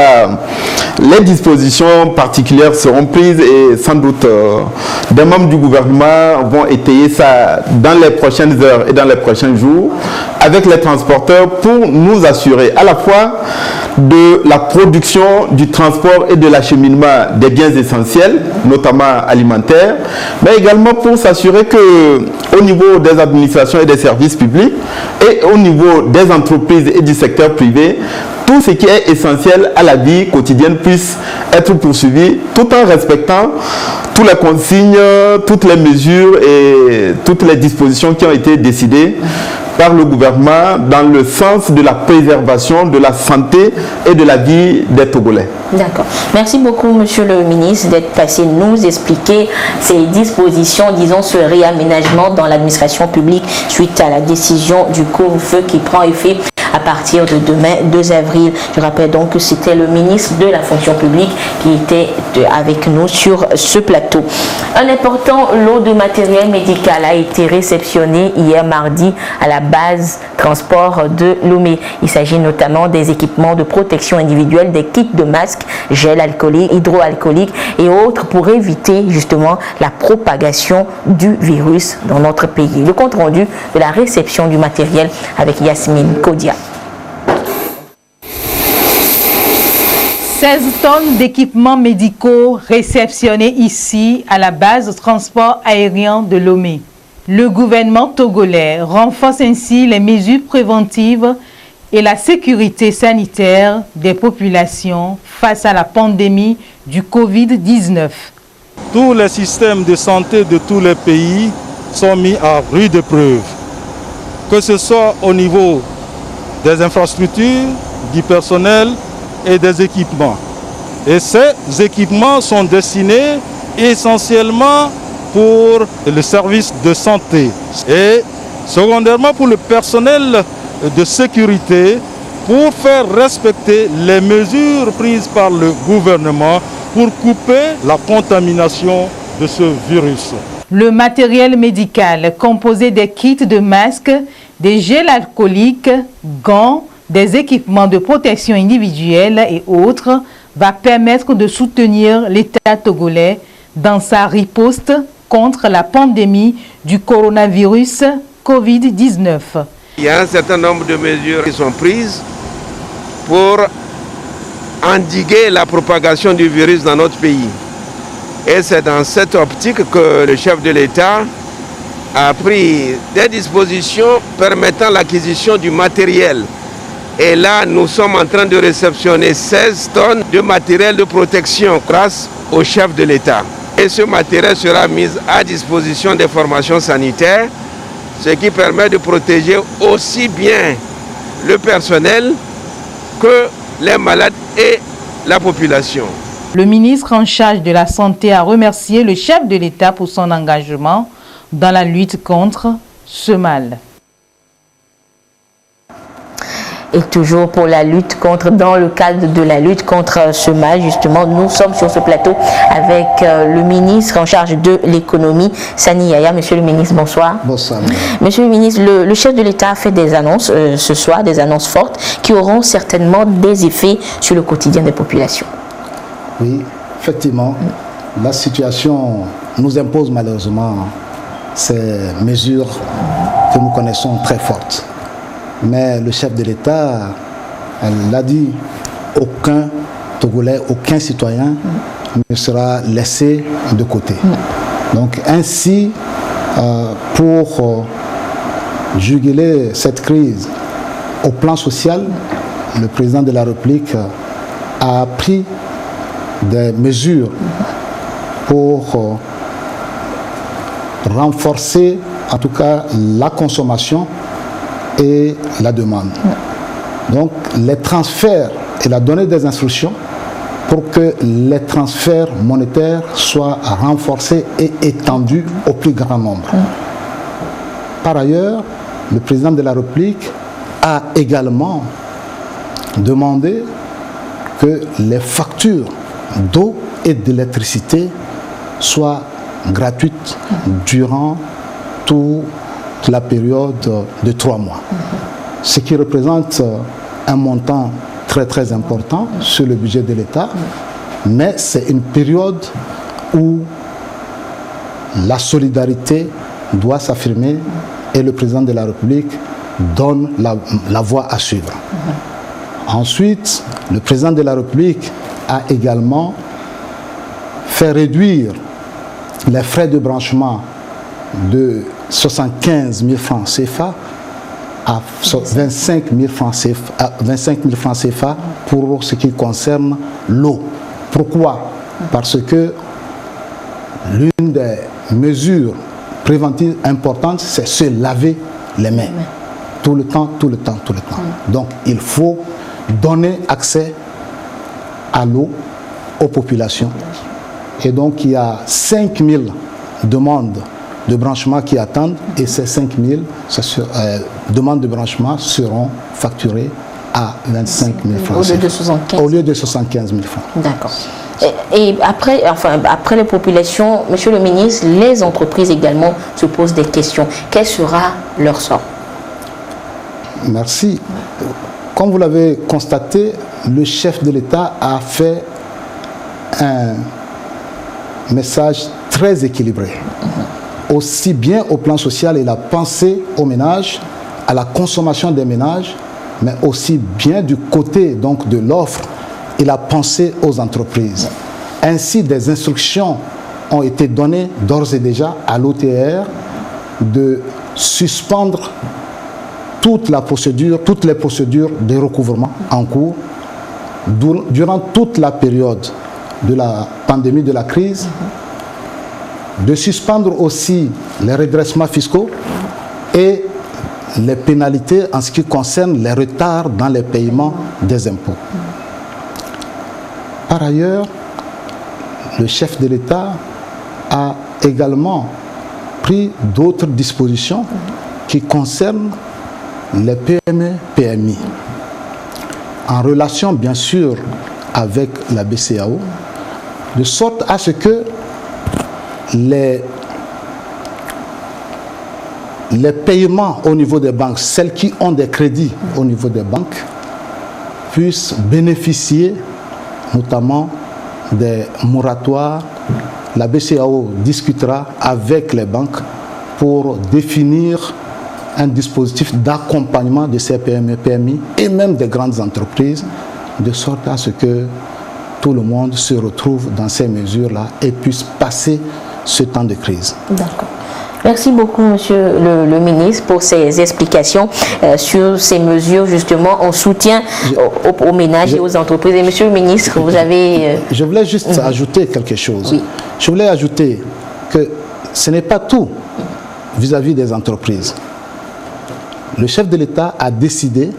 Speaker 9: les dispositions particulières seront prises et sans doute des membres du gouvernement vont étayer ça dans les prochaines heures et dans les prochains jours avec les transporteurs pour nous assurer à la fois de la production, du transport et de l'acheminement des biens essentiels, notamment alimentaires, mais également pour s'assurer que au niveau des administrations et des services publics et au niveau des entreprises et du secteur privé, tout ce qui est essentiel à la vie quotidienne puisse être poursuivi tout en respectant toutes les consignes, toutes les mesures et toutes les dispositions qui ont été décidées par le gouvernement dans le sens de la préservation de la santé et de la vie des Togolais.
Speaker 3: D'accord. Merci beaucoup, Monsieur le ministre, d'être passé nous expliquer ces dispositions, disons ce réaménagement dans l'administration publique suite à la décision du couvre-feu qui prend effet à partir de demain, 2 avril. Je rappelle donc que c'était le ministre de la fonction publique qui était avec nous sur ce plateau. Un important lot de matériel médical a été réceptionné hier mardi à la base transport de Lomé. Il s'agit notamment des équipements de protection individuelle, des kits de masques, gel alcoolique, hydroalcoolique et autres pour éviter justement la propagation du virus dans notre pays. Le compte rendu de la réception du matériel avec Yasmine Kodia.
Speaker 10: 16 tonnes d'équipements médicaux réceptionnés ici à la base de transport aérien de Lomé. Le gouvernement togolais renforce ainsi les mesures préventives et la sécurité sanitaire des populations face à la pandémie du Covid-19.
Speaker 11: Tous les systèmes de santé de tous les pays sont mis à rude épreuve, que ce soit au niveau des infrastructures, du personnel et des équipements. Et ces équipements sont destinés essentiellement pour le service de santé et secondairement pour le personnel de sécurité pour faire respecter les mesures prises par le gouvernement pour couper la contamination de ce virus.
Speaker 10: Le matériel médical composé des kits de masques, des gels alcooliques, gants, des équipements de protection individuelle et autres va permettre de soutenir l'État togolais dans sa riposte contre la pandémie du coronavirus Covid-19.
Speaker 12: Il y a un certain nombre de mesures qui sont prises pour endiguer la propagation du virus dans notre pays. Et c'est dans cette optique que le chef de l'État a pris des dispositions permettant l'acquisition du matériel. Et là, nous sommes en train de réceptionner 16 tonnes de matériel de protection grâce au chef de l'État. Et ce matériel sera mis à disposition des formations sanitaires, ce qui permet de protéger aussi bien le personnel que les malades et la population.
Speaker 10: Le ministre en charge de la Santé a remercié le chef de l'État pour son engagement dans la lutte contre ce mal.
Speaker 3: Et toujours pour la lutte contre, dans le cadre de la lutte contre ce mal, justement, nous sommes sur ce plateau avec le ministre en charge de l'économie, Sani Yaya. Monsieur le ministre, bonsoir.
Speaker 13: Bonsoir.
Speaker 3: Monsieur le ministre, le chef de l'État a fait des annonces ce soir, des annonces fortes qui auront certainement des effets sur le quotidien des populations.
Speaker 13: Oui, effectivement, la situation nous impose malheureusement ces mesures que nous connaissons très fortes. Mais le chef de l'État, elle l'a dit, aucun Togolais, aucun citoyen ne sera laissé de côté. Donc ainsi, pour juguler cette crise au plan social, le président de la République a pris des mesures pour renforcer en tout cas la consommation et la demande. Donc les transferts, il a donné des instructions pour que les transferts monétaires soient renforcés et étendus au plus grand nombre. Par ailleurs, le président de la République a également demandé que les factures d'eau et d'électricité soient gratuites durant toute la période de 3 mois. Ce qui représente un montant très important sur le budget de l'État, mais c'est une période où la solidarité doit s'affirmer et le président de la République donne la voie à suivre. Ensuite, le président de la République a également fait réduire les frais de branchement de 75 000 francs CFA à 25 000 francs CFA pour ce qui concerne l'eau. Pourquoi? Parce que l'une des mesures préventives importantes, c'est se laver les mains. Tout le temps. Donc, il faut donner accès à l'eau aux populations. Et donc, il y a 5 000 demandes de branchement qui attendent et ces 5 000 demandes de branchement seront facturées à 25 000 francs.
Speaker 3: Au lieu de 75
Speaker 13: 000 francs.
Speaker 3: D'accord. Et après les populations, Monsieur le ministre, les entreprises également se posent des questions. Quel sera leur sort?
Speaker 13: Merci. Comme vous l'avez constaté, le chef de l'État a fait un message très équilibré. Aussi bien au plan social, il a pensé aux ménages, à la consommation des ménages, mais aussi bien du côté donc, de l'offre, il a pensé aux entreprises. Ainsi, des instructions ont été données d'ores et déjà à l'OTR de suspendre toutes les procédures de recouvrement en cours durant toute la période de la pandémie, de la crise, de suspendre aussi les redressements fiscaux et les pénalités en ce qui concerne les retards dans les paiements des impôts. Par ailleurs, le chef de l'État a également pris d'autres dispositions qui concernent les PME, PMI, en relation bien sûr avec la BCEAO, de sorte à ce que les paiements au niveau des banques, celles qui ont des crédits au niveau des banques, puissent bénéficier notamment des moratoires. La BCEAO discutera avec les banques pour définir un dispositif d'accompagnement de ces PME, PMI et même des grandes entreprises, de sorte à ce que tout le monde se retrouve dans ces mesures-là et puisse passer ce temps de crise.
Speaker 3: D'accord. Merci beaucoup, Monsieur le ministre, pour ces explications sur ces mesures justement en soutien aux ménages et aux entreprises. Et Monsieur le ministre, vous avez...
Speaker 13: Je voulais juste ajouter quelque chose.
Speaker 3: Oui.
Speaker 13: Je voulais ajouter que ce n'est pas tout vis-à-vis des entreprises. Le chef de l'État a décidé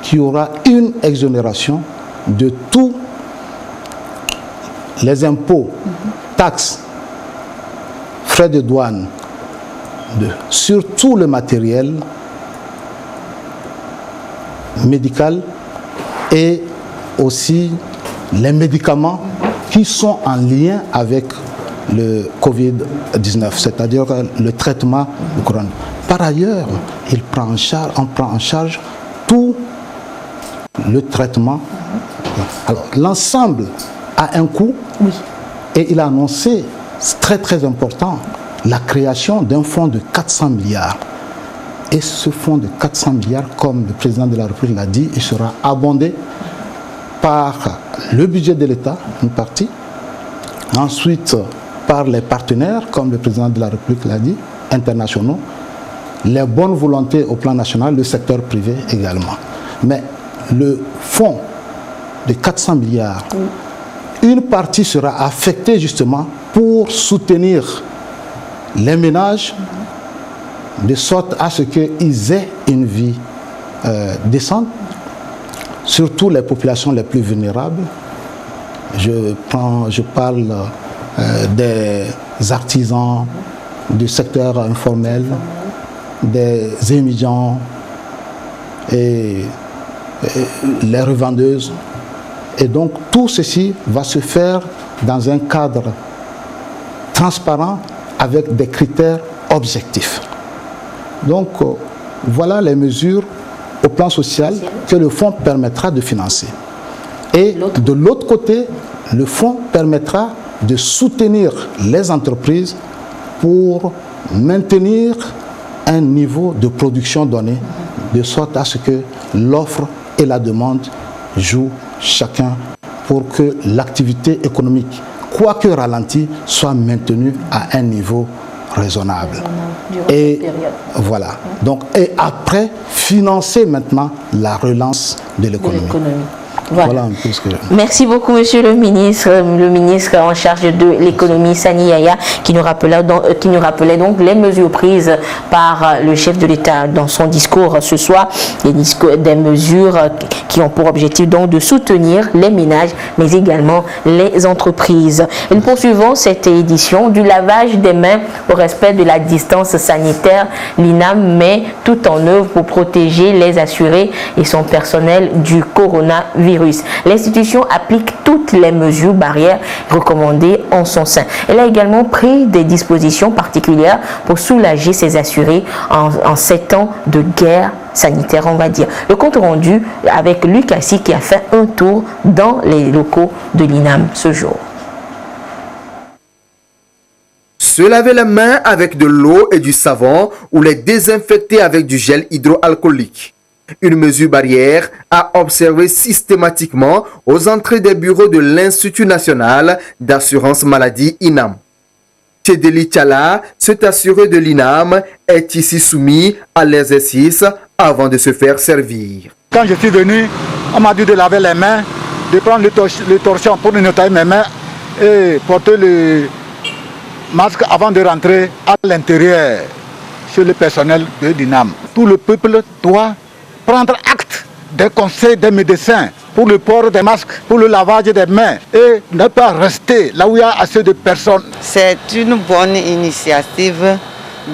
Speaker 13: qu'il y aura une exonération de tous les impôts, taxes, frais de douane, sur tout le matériel médical et aussi les médicaments qui sont en lien avec le Covid-19, c'est-à-dire le traitement du coronavirus. Par ailleurs, on prend en charge tout le traitement. Alors, l'ensemble a un coût et il a annoncé, c'est très important, la création d'un fonds de 400 milliards. Et ce fonds de 400 milliards, comme le président de la République l'a dit, il sera abondé par le budget de l'État, une partie, ensuite par les partenaires, comme le président de la République l'a dit, internationaux, les bonnes volontés au plan national, le secteur privé également. Mais le fonds de 400 milliards, une partie sera affectée justement pour soutenir les ménages de sorte à ce qu'ils aient une vie décente, surtout les populations les plus vulnérables. Je parle des artisans, du secteur informel, des émigrants et les revendeuses. Et donc tout ceci va se faire dans un cadre transparent avec des critères objectifs. Donc voilà les mesures au plan social que le fonds permettra de financer. Et de l'autre côté, le fonds permettra de soutenir les entreprises pour maintenir un niveau de production donné, de sorte à ce que l'offre et la demande jouent chacun pour que l'activité économique, quoique ralentie, soit maintenue à un niveau raisonnable. Et voilà. Donc, et après, financer maintenant la relance de l'économie.
Speaker 3: Voilà.
Speaker 13: Un peu ce que...
Speaker 3: Merci beaucoup, monsieur le ministre en charge de l'économie, Sani Yaya, qui nous rappelait donc les mesures prises par le chef de l'État dans son discours ce soir, des mesures qui ont pour objectif donc de soutenir les ménages, mais également les entreprises. Et nous poursuivons cette édition du lavage des mains au respect de la distance sanitaire. L'INAM met tout en œuvre pour protéger les assurés et son personnel du coronavirus. L'institution applique toutes les mesures barrières recommandées en son sein. Elle a également pris des dispositions particulières pour soulager ses assurés en 7 ans de guerre sanitaire, on va dire. Le compte rendu avec Luc Assis qui a fait un tour dans les locaux de l'INAM ce jour.
Speaker 14: Se laver les mains avec de l'eau et du savon ou les désinfecter avec du gel hydroalcoolique. Une mesure barrière à observer systématiquement aux entrées des bureaux de l'Institut national d'assurance maladie INAM. Tchédeli Tchala, cet assuré de l'INAM, est ici soumis à l'exercice avant de se faire servir.
Speaker 15: Quand je suis venu, on m'a dit de laver les mains, de prendre le torchon pour nettoyer mes mains et porter le masque avant de rentrer à l'intérieur chez le personnel de l'INAM. Tout le peuple doit prendre acte des conseils des médecins pour le port des masques, pour le lavage des mains et ne pas rester là où il y a assez de personnes.
Speaker 16: C'est une bonne initiative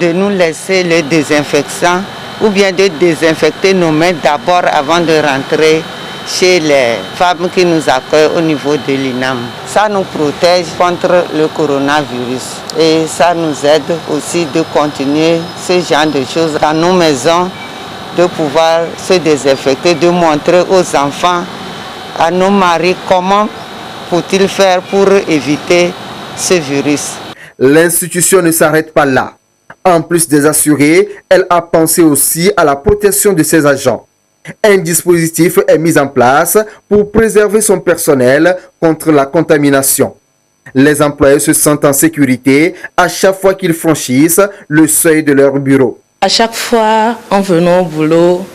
Speaker 16: de nous laisser le désinfectant ou bien de désinfecter nos mains d'abord avant de rentrer chez les femmes qui nous accueillent au niveau de l'INAM. Ça nous protège contre le coronavirus et ça nous aide aussi de continuer ce genre de choses dans nos maisons, de pouvoir se désinfecter, de montrer aux enfants, à nos maris, comment faut-il faire pour éviter ce virus.
Speaker 14: L'institution ne s'arrête pas là. En plus des assurés, elle a pensé aussi à la protection de ses agents. Un dispositif est mis en place pour préserver son personnel contre la contamination. Les employés se sentent en sécurité à chaque fois qu'ils franchissent le seuil de leur bureau.
Speaker 17: À chaque fois, en venant au boulot,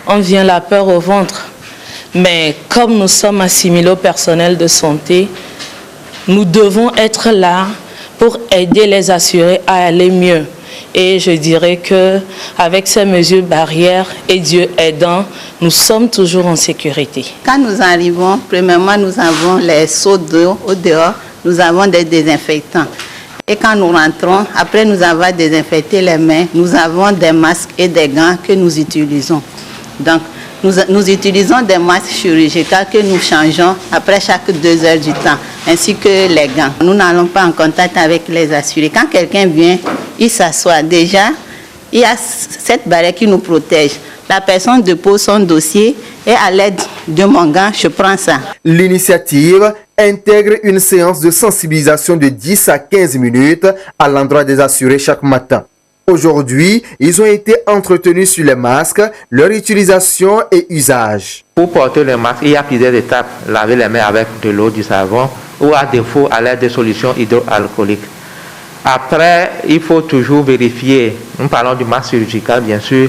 Speaker 17: on vient la peur au ventre. Mais comme nous sommes assimilés au personnel de santé, nous devons être là pour aider les assurés à aller mieux. Et je dirais qu'avec ces mesures barrières et Dieu aidant, nous sommes toujours en sécurité.
Speaker 16: Quand nous arrivons, premièrement, nous avons les seaux d'eau au dehors, nous avons des désinfectants. Et quand nous rentrons, après nous avoir désinfecté les mains, nous avons des masques et des gants que nous utilisons. Donc, nous utilisons des masques chirurgicaux que nous changeons après chaque 2 heures du temps, ainsi que les gants. Nous n'allons pas en contact avec les assurés. Quand quelqu'un vient, il s'assoit. Déjà, il y a cette barrière qui nous protège. La personne dépose son dossier et à l'aide de mon gant, je prends ça.
Speaker 14: L'initiative intègre une séance de sensibilisation de 10 à 15 minutes à l'endroit des assurés chaque matin. Aujourd'hui, ils ont été entretenus sur les masques, leur utilisation et usage.
Speaker 18: Pour porter le masque, il y a plusieurs étapes. Laver les mains avec de l'eau, du savon ou à défaut à l'aide de solutions hydroalcooliques. Après, il faut toujours vérifier, nous parlons du masque chirurgical bien sûr,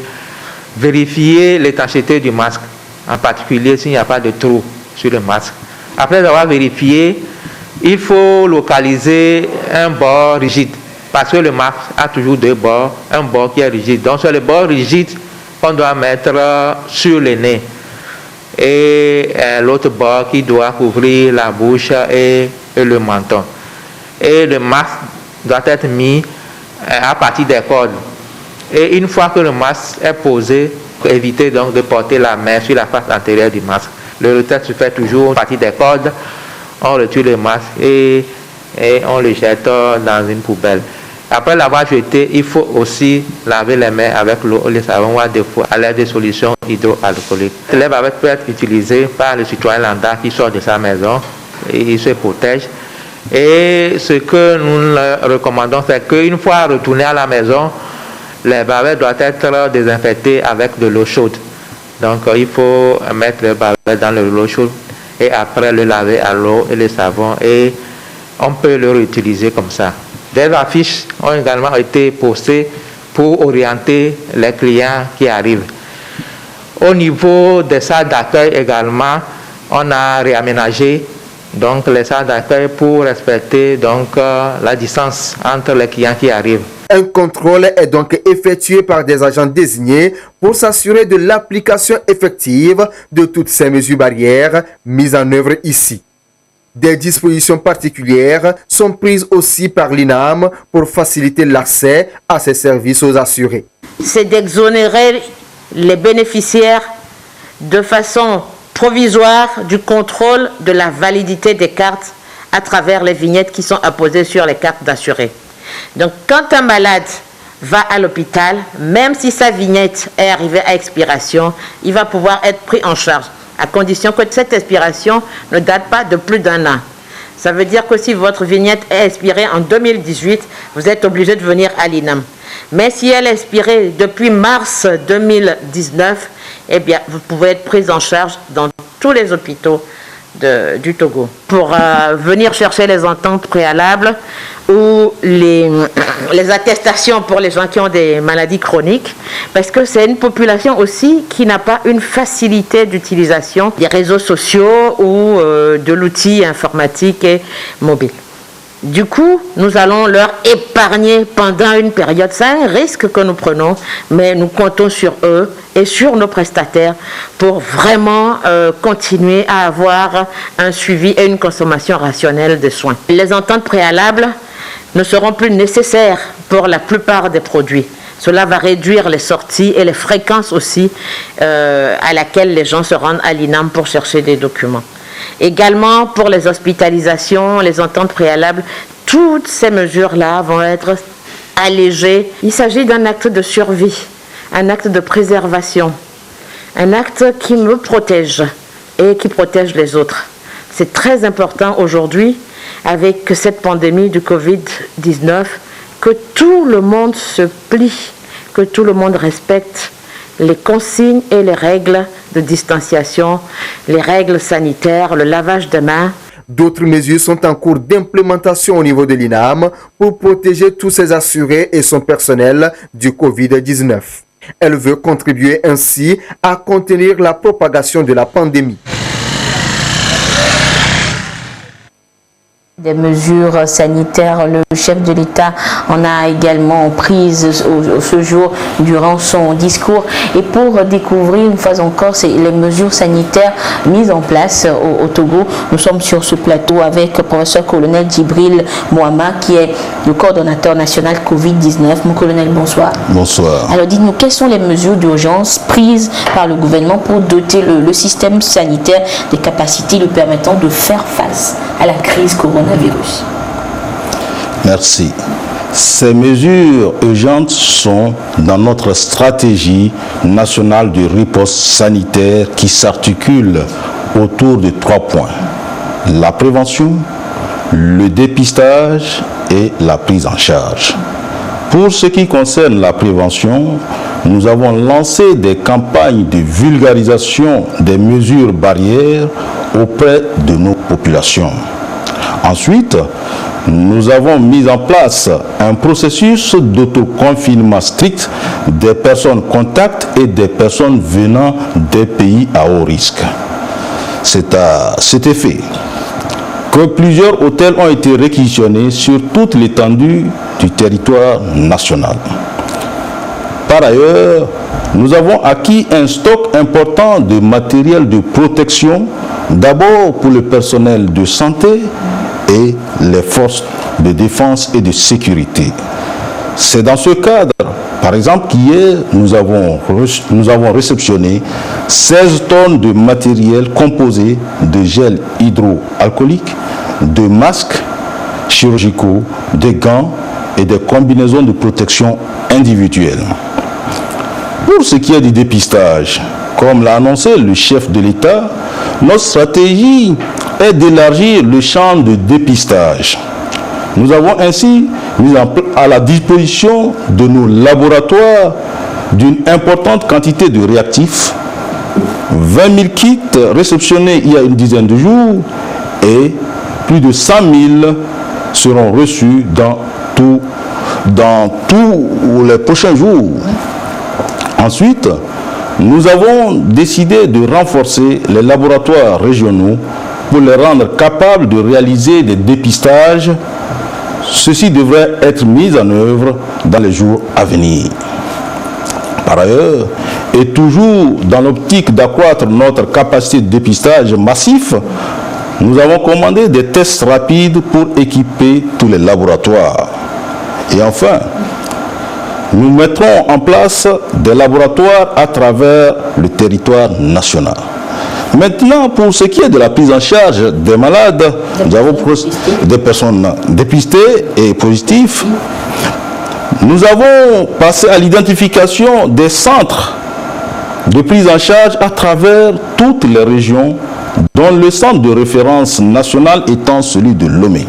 Speaker 18: vérifier l'étanchéité du masque, en particulier s'il n'y a pas de trou sur le masque. Après avoir vérifié, il faut localiser un bord rigide. Parce que le masque a toujours 2 bords, un bord qui est rigide. Donc c'est le bord rigide qu'on doit mettre sur le nez. Et l'autre bord qui doit couvrir la bouche et le menton. Et le masque doit être mis à partir des cordes. Et une fois que le masque est posé, éviter donc de porter la main sur la face antérieure du masque. Le retrait se fait toujours à partir des cordes. On retire le masque et on le jette dans une poubelle. Après l'avoir jeté, il faut aussi laver les mains avec l'eau et le savon ou à défaut à l'aide de solutions hydroalcooliques. Les bavettes peuvent être utilisées par le citoyen lambda qui sort de sa maison et il se protège. Et ce que nous leur recommandons, c'est qu'une fois retourné à la maison, les bavettes doivent être désinfectées avec de l'eau chaude. Donc il faut mettre les bavettes dans de l'eau chaude et après le laver à l'eau et le savon et on peut le réutiliser comme ça. Des affiches ont également été postées pour orienter les clients qui arrivent. Au niveau des salles d'accueil également, on a réaménagé donc les salles d'accueil pour respecter donc la distance entre les clients qui arrivent.
Speaker 14: Un contrôle est donc effectué par des agents désignés pour s'assurer de l'application effective de toutes ces mesures barrières mises en œuvre ici. Des dispositions particulières sont prises aussi par l'INAM pour faciliter l'accès à ces services aux assurés.
Speaker 19: C'est d'exonérer les bénéficiaires de façon provisoire du contrôle de la validité des cartes à travers les vignettes qui sont apposées sur les cartes d'assurés. Donc quand un malade va à l'hôpital, même si sa vignette est arrivée à expiration, il va pouvoir être pris en charge, à condition que cette expiration ne date pas de plus d'1 an. Ça veut dire que si votre vignette est expirée en 2018, vous êtes obligé de venir à l'INAM. Mais si elle est expirée depuis mars 2019, eh bien, vous pouvez être prise en charge dans tous les hôpitaux du Togo. Pour venir chercher les ententes préalables ou les attestations pour les gens qui ont des maladies chroniques, parce que c'est une population aussi qui n'a pas une facilité d'utilisation des réseaux sociaux ou de l'outil informatique et mobile. Du coup, nous allons leur épargner pendant une période. C'est un risque que nous prenons, mais nous comptons sur eux et sur nos prestataires pour vraiment continuer à avoir un suivi et une consommation rationnelle de soins. Les ententes préalables ne seront plus nécessaires pour la plupart des produits. Cela va réduire les sorties et les fréquences aussi à laquelle les gens se rendent à l'INAM pour chercher des documents. Également pour les hospitalisations, les ententes préalables, toutes ces mesures-là vont être allégées. Il s'agit d'un acte de survie, un acte de préservation, un acte qui me protège et qui protège les autres. C'est très important aujourd'hui, avec cette pandémie du Covid-19, que tout le monde se plie, que tout le monde respecte les consignes et les règles de distanciation, les règles sanitaires, le lavage de mains.
Speaker 14: D'autres mesures sont en cours d'implémentation au niveau de l'INAM pour protéger tous ses assurés et son personnel du Covid-19. Elle veut contribuer ainsi à contenir la propagation de la pandémie.
Speaker 3: Des mesures sanitaires, le chef de l'État en a également prise ce jour durant son discours. Et pour découvrir une fois encore les mesures sanitaires mises en place au Togo, nous sommes sur ce plateau avec le professeur colonel Djibril Mohamed qui est le coordonnateur national Covid-19. Mon colonel, bonsoir.
Speaker 20: Bonsoir.
Speaker 3: Alors dites-nous, quelles sont les mesures d'urgence prises par le gouvernement pour doter le système sanitaire des capacités lui permettant de faire face à la crise coronavirus?
Speaker 20: Merci. Ces mesures urgentes sont dans notre stratégie nationale de riposte sanitaire qui s'articule autour de 3 points. La prévention, le dépistage et la prise en charge. Pour ce qui concerne la prévention, nous avons lancé des campagnes de vulgarisation des mesures barrières auprès de nos populations. Ensuite, nous avons mis en place un processus d'autoconfinement strict des personnes contacts et des personnes venant des pays à haut risque. C'est à cet effet que plusieurs hôtels ont été réquisitionnés sur toute l'étendue du territoire national. Par ailleurs, nous avons acquis un stock important de matériel de protection, d'abord pour le personnel de santé et les forces de défense et de sécurité. C'est dans ce cadre, par exemple, qu'hier, nous avons réceptionné 16 tonnes de matériel composé de gel hydroalcoolique, de masques chirurgicaux, de gants, et des combinaisons de protection individuelle. Pour ce qui est du dépistage, comme l'a annoncé le chef de l'État, notre stratégie est d'élargir le champ de dépistage. Nous avons ainsi mis à la disposition de nos laboratoires d'une importante quantité de réactifs, 20 000 kits réceptionnés il y a une dizaine de jours et plus de 100 000 seront reçus dans tous les prochains jours. Ensuite, nous avons décidé de renforcer les laboratoires régionaux pour les rendre capables de réaliser des dépistages. Ceci devrait être mis en œuvre dans les jours à venir. Par ailleurs, et toujours dans l'optique d'accroître notre capacité de dépistage massif, nous avons commandé des tests rapides pour équiper tous les laboratoires. Et enfin, nous mettrons en place des laboratoires à travers le territoire national. Maintenant, pour ce qui est de la prise en charge des malades, nous avons des personnes dépistées et positives. Nous avons passé à l'identification des centres de prise en charge à travers toutes les régions, dont le centre de référence national étant celui de Lomé.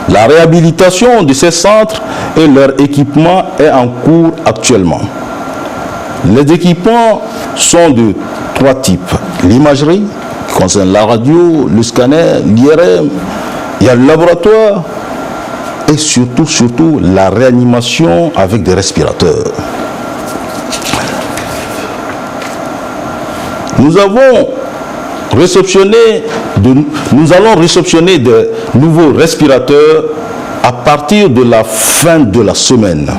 Speaker 20: La réhabilitation de ces centres et leur équipement est en cours actuellement. Les équipements sont de 3 types. L'imagerie, qui concerne la radio, le scanner, l'IRM, il y a le laboratoire et surtout la réanimation avec des respirateurs. Nous allons réceptionner de nouveaux respirateurs à partir de la fin de la semaine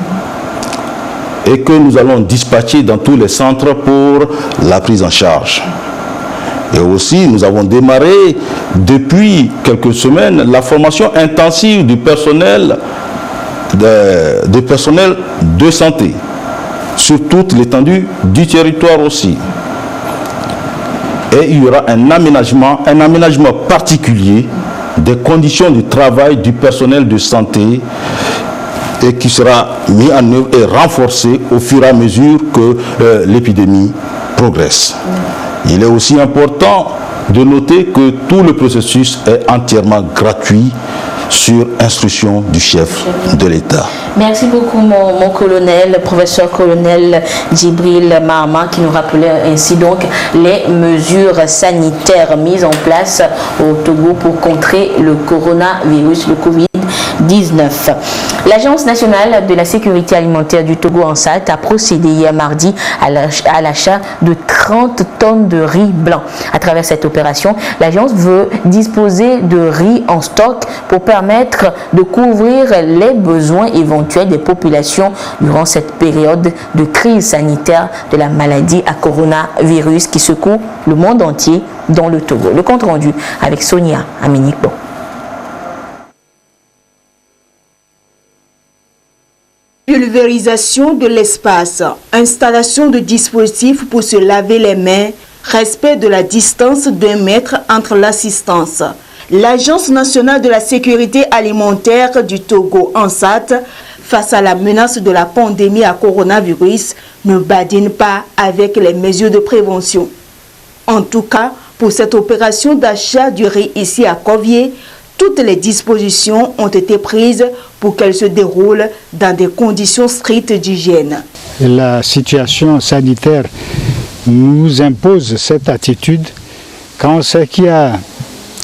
Speaker 20: et que nous allons dispatcher dans tous les centres pour la prise en charge. Et aussi, nous avons démarré depuis quelques semaines la formation intensive du personnel de santé sur toute l'étendue du territoire aussi. Et il y aura un aménagement particulier des conditions de travail du personnel de santé et qui sera mis en œuvre et renforcé au fur et à mesure que l'épidémie progresse. Il est aussi important de noter que tout le processus est entièrement gratuit sur instruction du chef de l'État.
Speaker 3: Merci beaucoup mon colonel, professeur colonel Djibril Mahama, qui nous rappelait ainsi donc les mesures sanitaires mises en place au Togo pour contrer le coronavirus, le Covid-19. L'Agence nationale de la sécurité alimentaire du Togo ANSAT a procédé hier mardi à l'achat de 30 tonnes de riz blanc. À travers cette opération, l'agence veut disposer de riz en stock pour permettre de couvrir les besoins éventuels des populations durant cette période de crise sanitaire de la maladie à coronavirus qui secoue le monde entier dans le Togo. Le compte rendu avec Sonia Aminikbo.
Speaker 21: Pulvérisation de l'espace, installation de dispositifs pour se laver les mains, respect de la distance d'1 mètre entre l'assistance. L'Agence nationale de la sécurité alimentaire du Togo, ANSAT, face à la menace de la pandémie à coronavirus, ne badine pas avec les mesures de prévention. En tout cas, pour cette opération d'achat du riz ici à Kovié, toutes les dispositions ont été prises pour qu'elle se déroule dans des conditions strictes d'hygiène.
Speaker 15: La situation sanitaire nous impose cette attitude quand on sait qu'il y a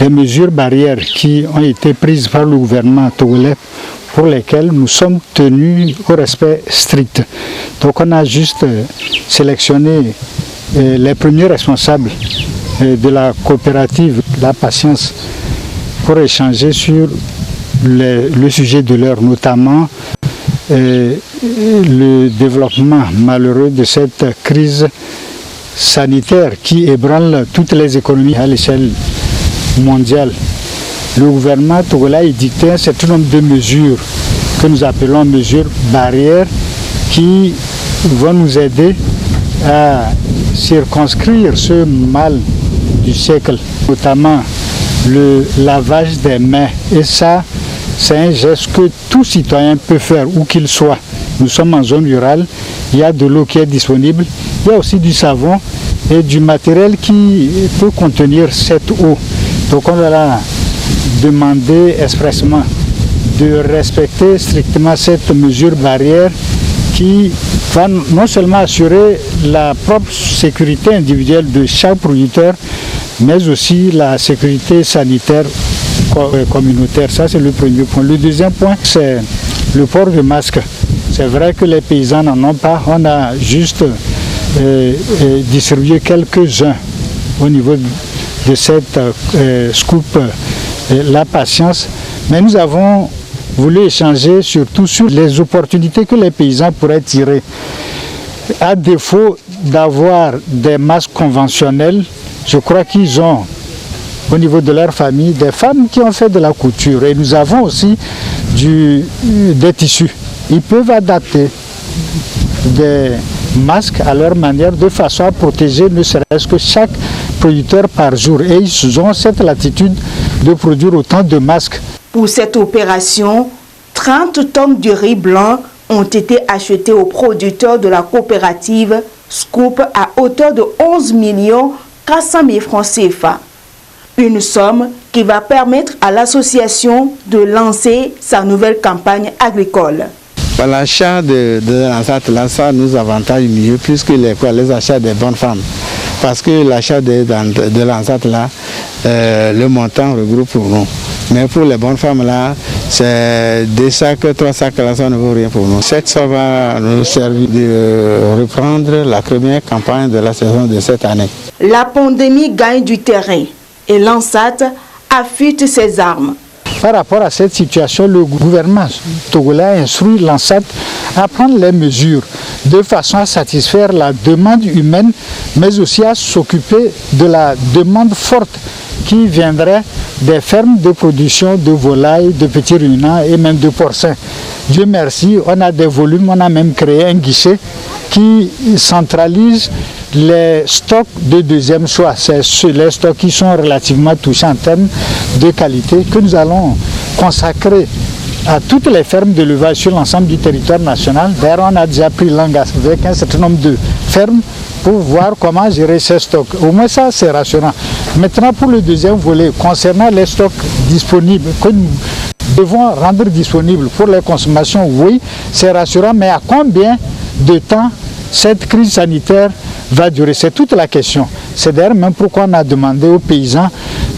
Speaker 15: des mesures barrières qui ont été prises par le gouvernement togolais pour lesquelles nous sommes tenus au respect strict. Donc on a juste sélectionné les premiers responsables de la coopérative La Patience pour échanger sur le sujet de l'heure, notamment le développement malheureux de cette crise sanitaire qui ébranle toutes les économies à l'échelle mondiale. Le gouvernement togolais a dicté un certain nombre de mesures que nous appelons mesures barrières qui vont nous aider à circonscrire ce mal du siècle, notamment le lavage des mains. Et ça, c'est un geste que tout citoyen peut faire, où qu'il soit. Nous sommes en zone rurale, il y a de l'eau qui est disponible, il y a aussi du savon et du matériel qui peut contenir cette eau. Donc on leur a demandé expressément de respecter strictement cette mesure barrière qui va non seulement assurer la propre sécurité individuelle de chaque producteur, mais aussi la sécurité sanitaire communautaire. Ça, c'est le premier point. Le deuxième point, c'est le port de masque. C'est vrai que les paysans n'en ont pas. On a juste distribué quelques-uns au niveau de cette scoop, la patience. Mais nous avons voulu échanger surtout sur les opportunités que les paysans pourraient tirer. À défaut d'avoir des masques conventionnels, je crois qu'ils ont au niveau de leur famille des femmes qui ont fait de la couture. Et nous avons aussi des tissus. Ils peuvent adapter des masques à leur manière de façon à protéger ne serait-ce que chaque producteur par jour. Et ils ont cette latitude de produire autant de masques.
Speaker 21: Pour cette opération, 30 tonnes de riz blanc ont été achetées aux producteurs de la coopérative Scoop à hauteur de 11 400 000 francs CFA. Une somme qui va permettre à l'association de lancer sa nouvelle campagne agricole.
Speaker 1: L'achat de l'Ansat, là, ça nous avantage mieux plus que les achats des bonnes femmes. Parce que l'achat de l'Ansat, là, le montant regroupe pour nous. Mais pour les bonnes femmes, là, c'est 2 sacs, 3 sacs, là, ça ne vaut rien pour nous. Cette somme va nous servir de reprendre la première campagne de la saison de cette année.
Speaker 21: La pandémie gagne du terrain et l'Ansat affûte ses armes.
Speaker 15: Par rapport à cette situation, le gouvernement togolais a instruit l'Ansat à prendre les mesures de façon à satisfaire la demande humaine, mais aussi à s'occuper de la demande forte qui viendrait des fermes de production de volailles, de petits ruminants et même de porcins. Dieu merci, on a des volumes, on a même créé un guichet qui centralise les stocks de deuxième choix. C'est les stocks qui sont relativement touchés en termes de qualité que nous allons consacrer à toutes les fermes d'élevage sur l'ensemble du territoire national. D'ailleurs, on a déjà pris langue avec un certain nombre de fermes pour voir comment gérer ces stocks. Au moins ça, c'est rassurant. Maintenant, pour le deuxième volet, concernant les stocks disponibles, que nous devons rendre disponibles pour les consommations, oui, c'est rassurant, mais à combien de temps cette crise sanitaire va durer? C'est toute la question. C'est d'ailleurs même pourquoi on a demandé aux paysans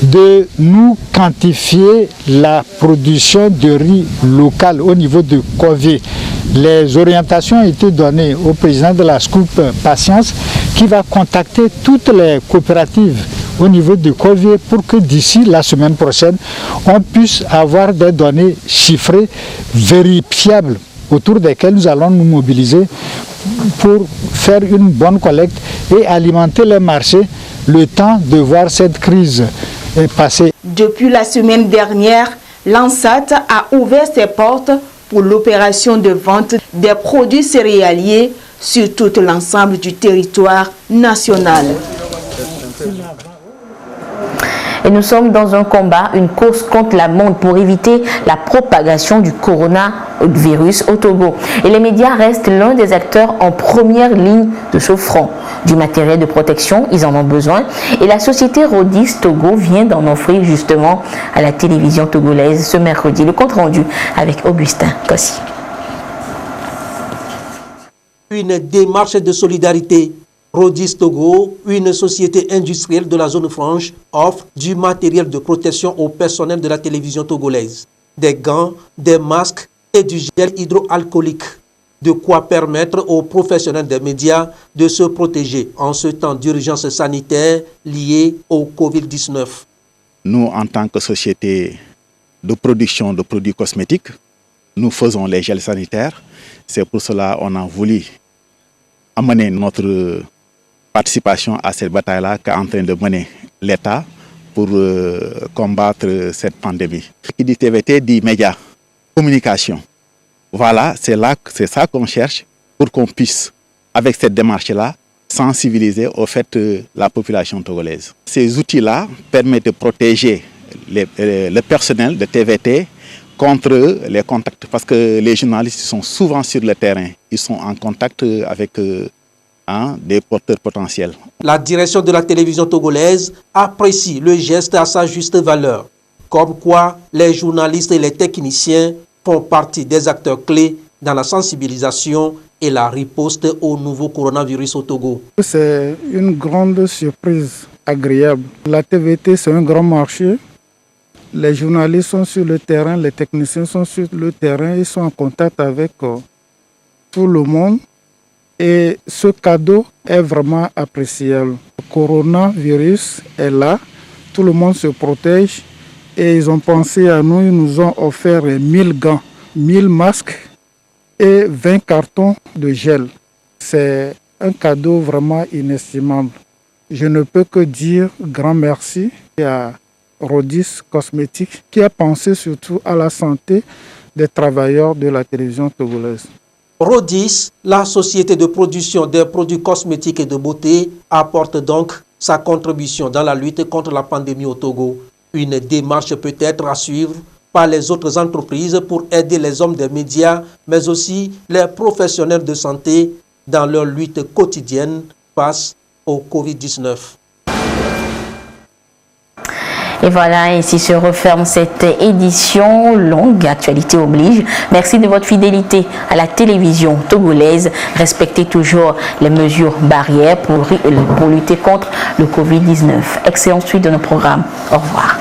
Speaker 15: de nous quantifier la production de riz local au niveau de Kové. Les orientations ont été données au président de la Scoop Patience qui va contacter toutes les coopératives au niveau de Kové pour que d'ici la semaine prochaine, on puisse avoir des données chiffrées, vérifiables, autour desquelles nous allons nous mobiliser pour faire une bonne collecte et alimenter les marchés le temps de voir cette crise passer.
Speaker 21: Depuis la semaine dernière, l'Ansat a ouvert ses portes pour l'opération de vente des produits céréaliers sur tout l'ensemble du territoire national.
Speaker 3: Et nous sommes dans un combat, une course contre la montre pour éviter la propagation du coronavirus au Togo. Et les médias restent l'un des acteurs en première ligne de ce front. Du matériel de protection, ils en ont besoin. Et la société Rodis Togo vient d'en offrir justement à la télévision togolaise ce mercredi. Le compte rendu avec Augustin Kossi.
Speaker 22: Une démarche de solidarité. Rodis Togo, une société industrielle de la zone franche, offre du matériel de protection au personnel de la télévision togolaise. Des gants, des masques et du gel hydroalcoolique. De quoi permettre aux professionnels des médias de se protéger en ce temps d'urgence sanitaire liée au Covid-19.
Speaker 8: Nous, en tant que société de production de produits cosmétiques, nous faisons les gels sanitaires. C'est pour cela qu'on a voulu amener notre participation à cette bataille-là qu'est en train de mener l'État pour combattre cette pandémie. Qui dit TVT dit médias, communication. Voilà, c'est ça qu'on cherche pour qu'on puisse, avec cette démarche-là, sensibiliser au fait la population togolaise. Ces outils-là permettent de protéger le personnel de TVT contre les contacts, parce que les journalistes sont souvent sur le terrain. Ils sont en contact avec des porteurs potentiels.
Speaker 22: La direction de la télévision togolaise apprécie le geste à sa juste valeur, comme quoi les journalistes et les techniciens font partie des acteurs clés dans la sensibilisation et la riposte au nouveau coronavirus au Togo.
Speaker 2: C'est une grande surprise agréable. La TVT, c'est un grand marché. Les journalistes sont sur le terrain, les techniciens sont sur le terrain, ils sont en contact avec tout le monde. Et ce cadeau est vraiment appréciable. Le coronavirus est là, tout le monde se protège et ils ont pensé à nous, ils nous ont offert 1000 gants, 1000 masques et 20 cartons de gel. C'est un cadeau vraiment inestimable. Je ne peux que dire grand merci à Rodis Cosmétiques qui a pensé surtout à la santé des travailleurs de la télévision togolaise.
Speaker 22: Rodis, la société de production des produits cosmétiques et de beauté, apporte donc sa contribution dans la lutte contre la pandémie au Togo. Une démarche peut être à suivre par les autres entreprises pour aider les hommes des médias, mais aussi les professionnels de santé dans leur lutte quotidienne face au Covid-19.
Speaker 3: Et voilà, ainsi se referme cette édition longue, actualité oblige. Merci de votre fidélité à la télévision togolaise. Respectez toujours les mesures barrières pour lutter contre le Covid-19. Excellente suite de nos programmes. Au revoir.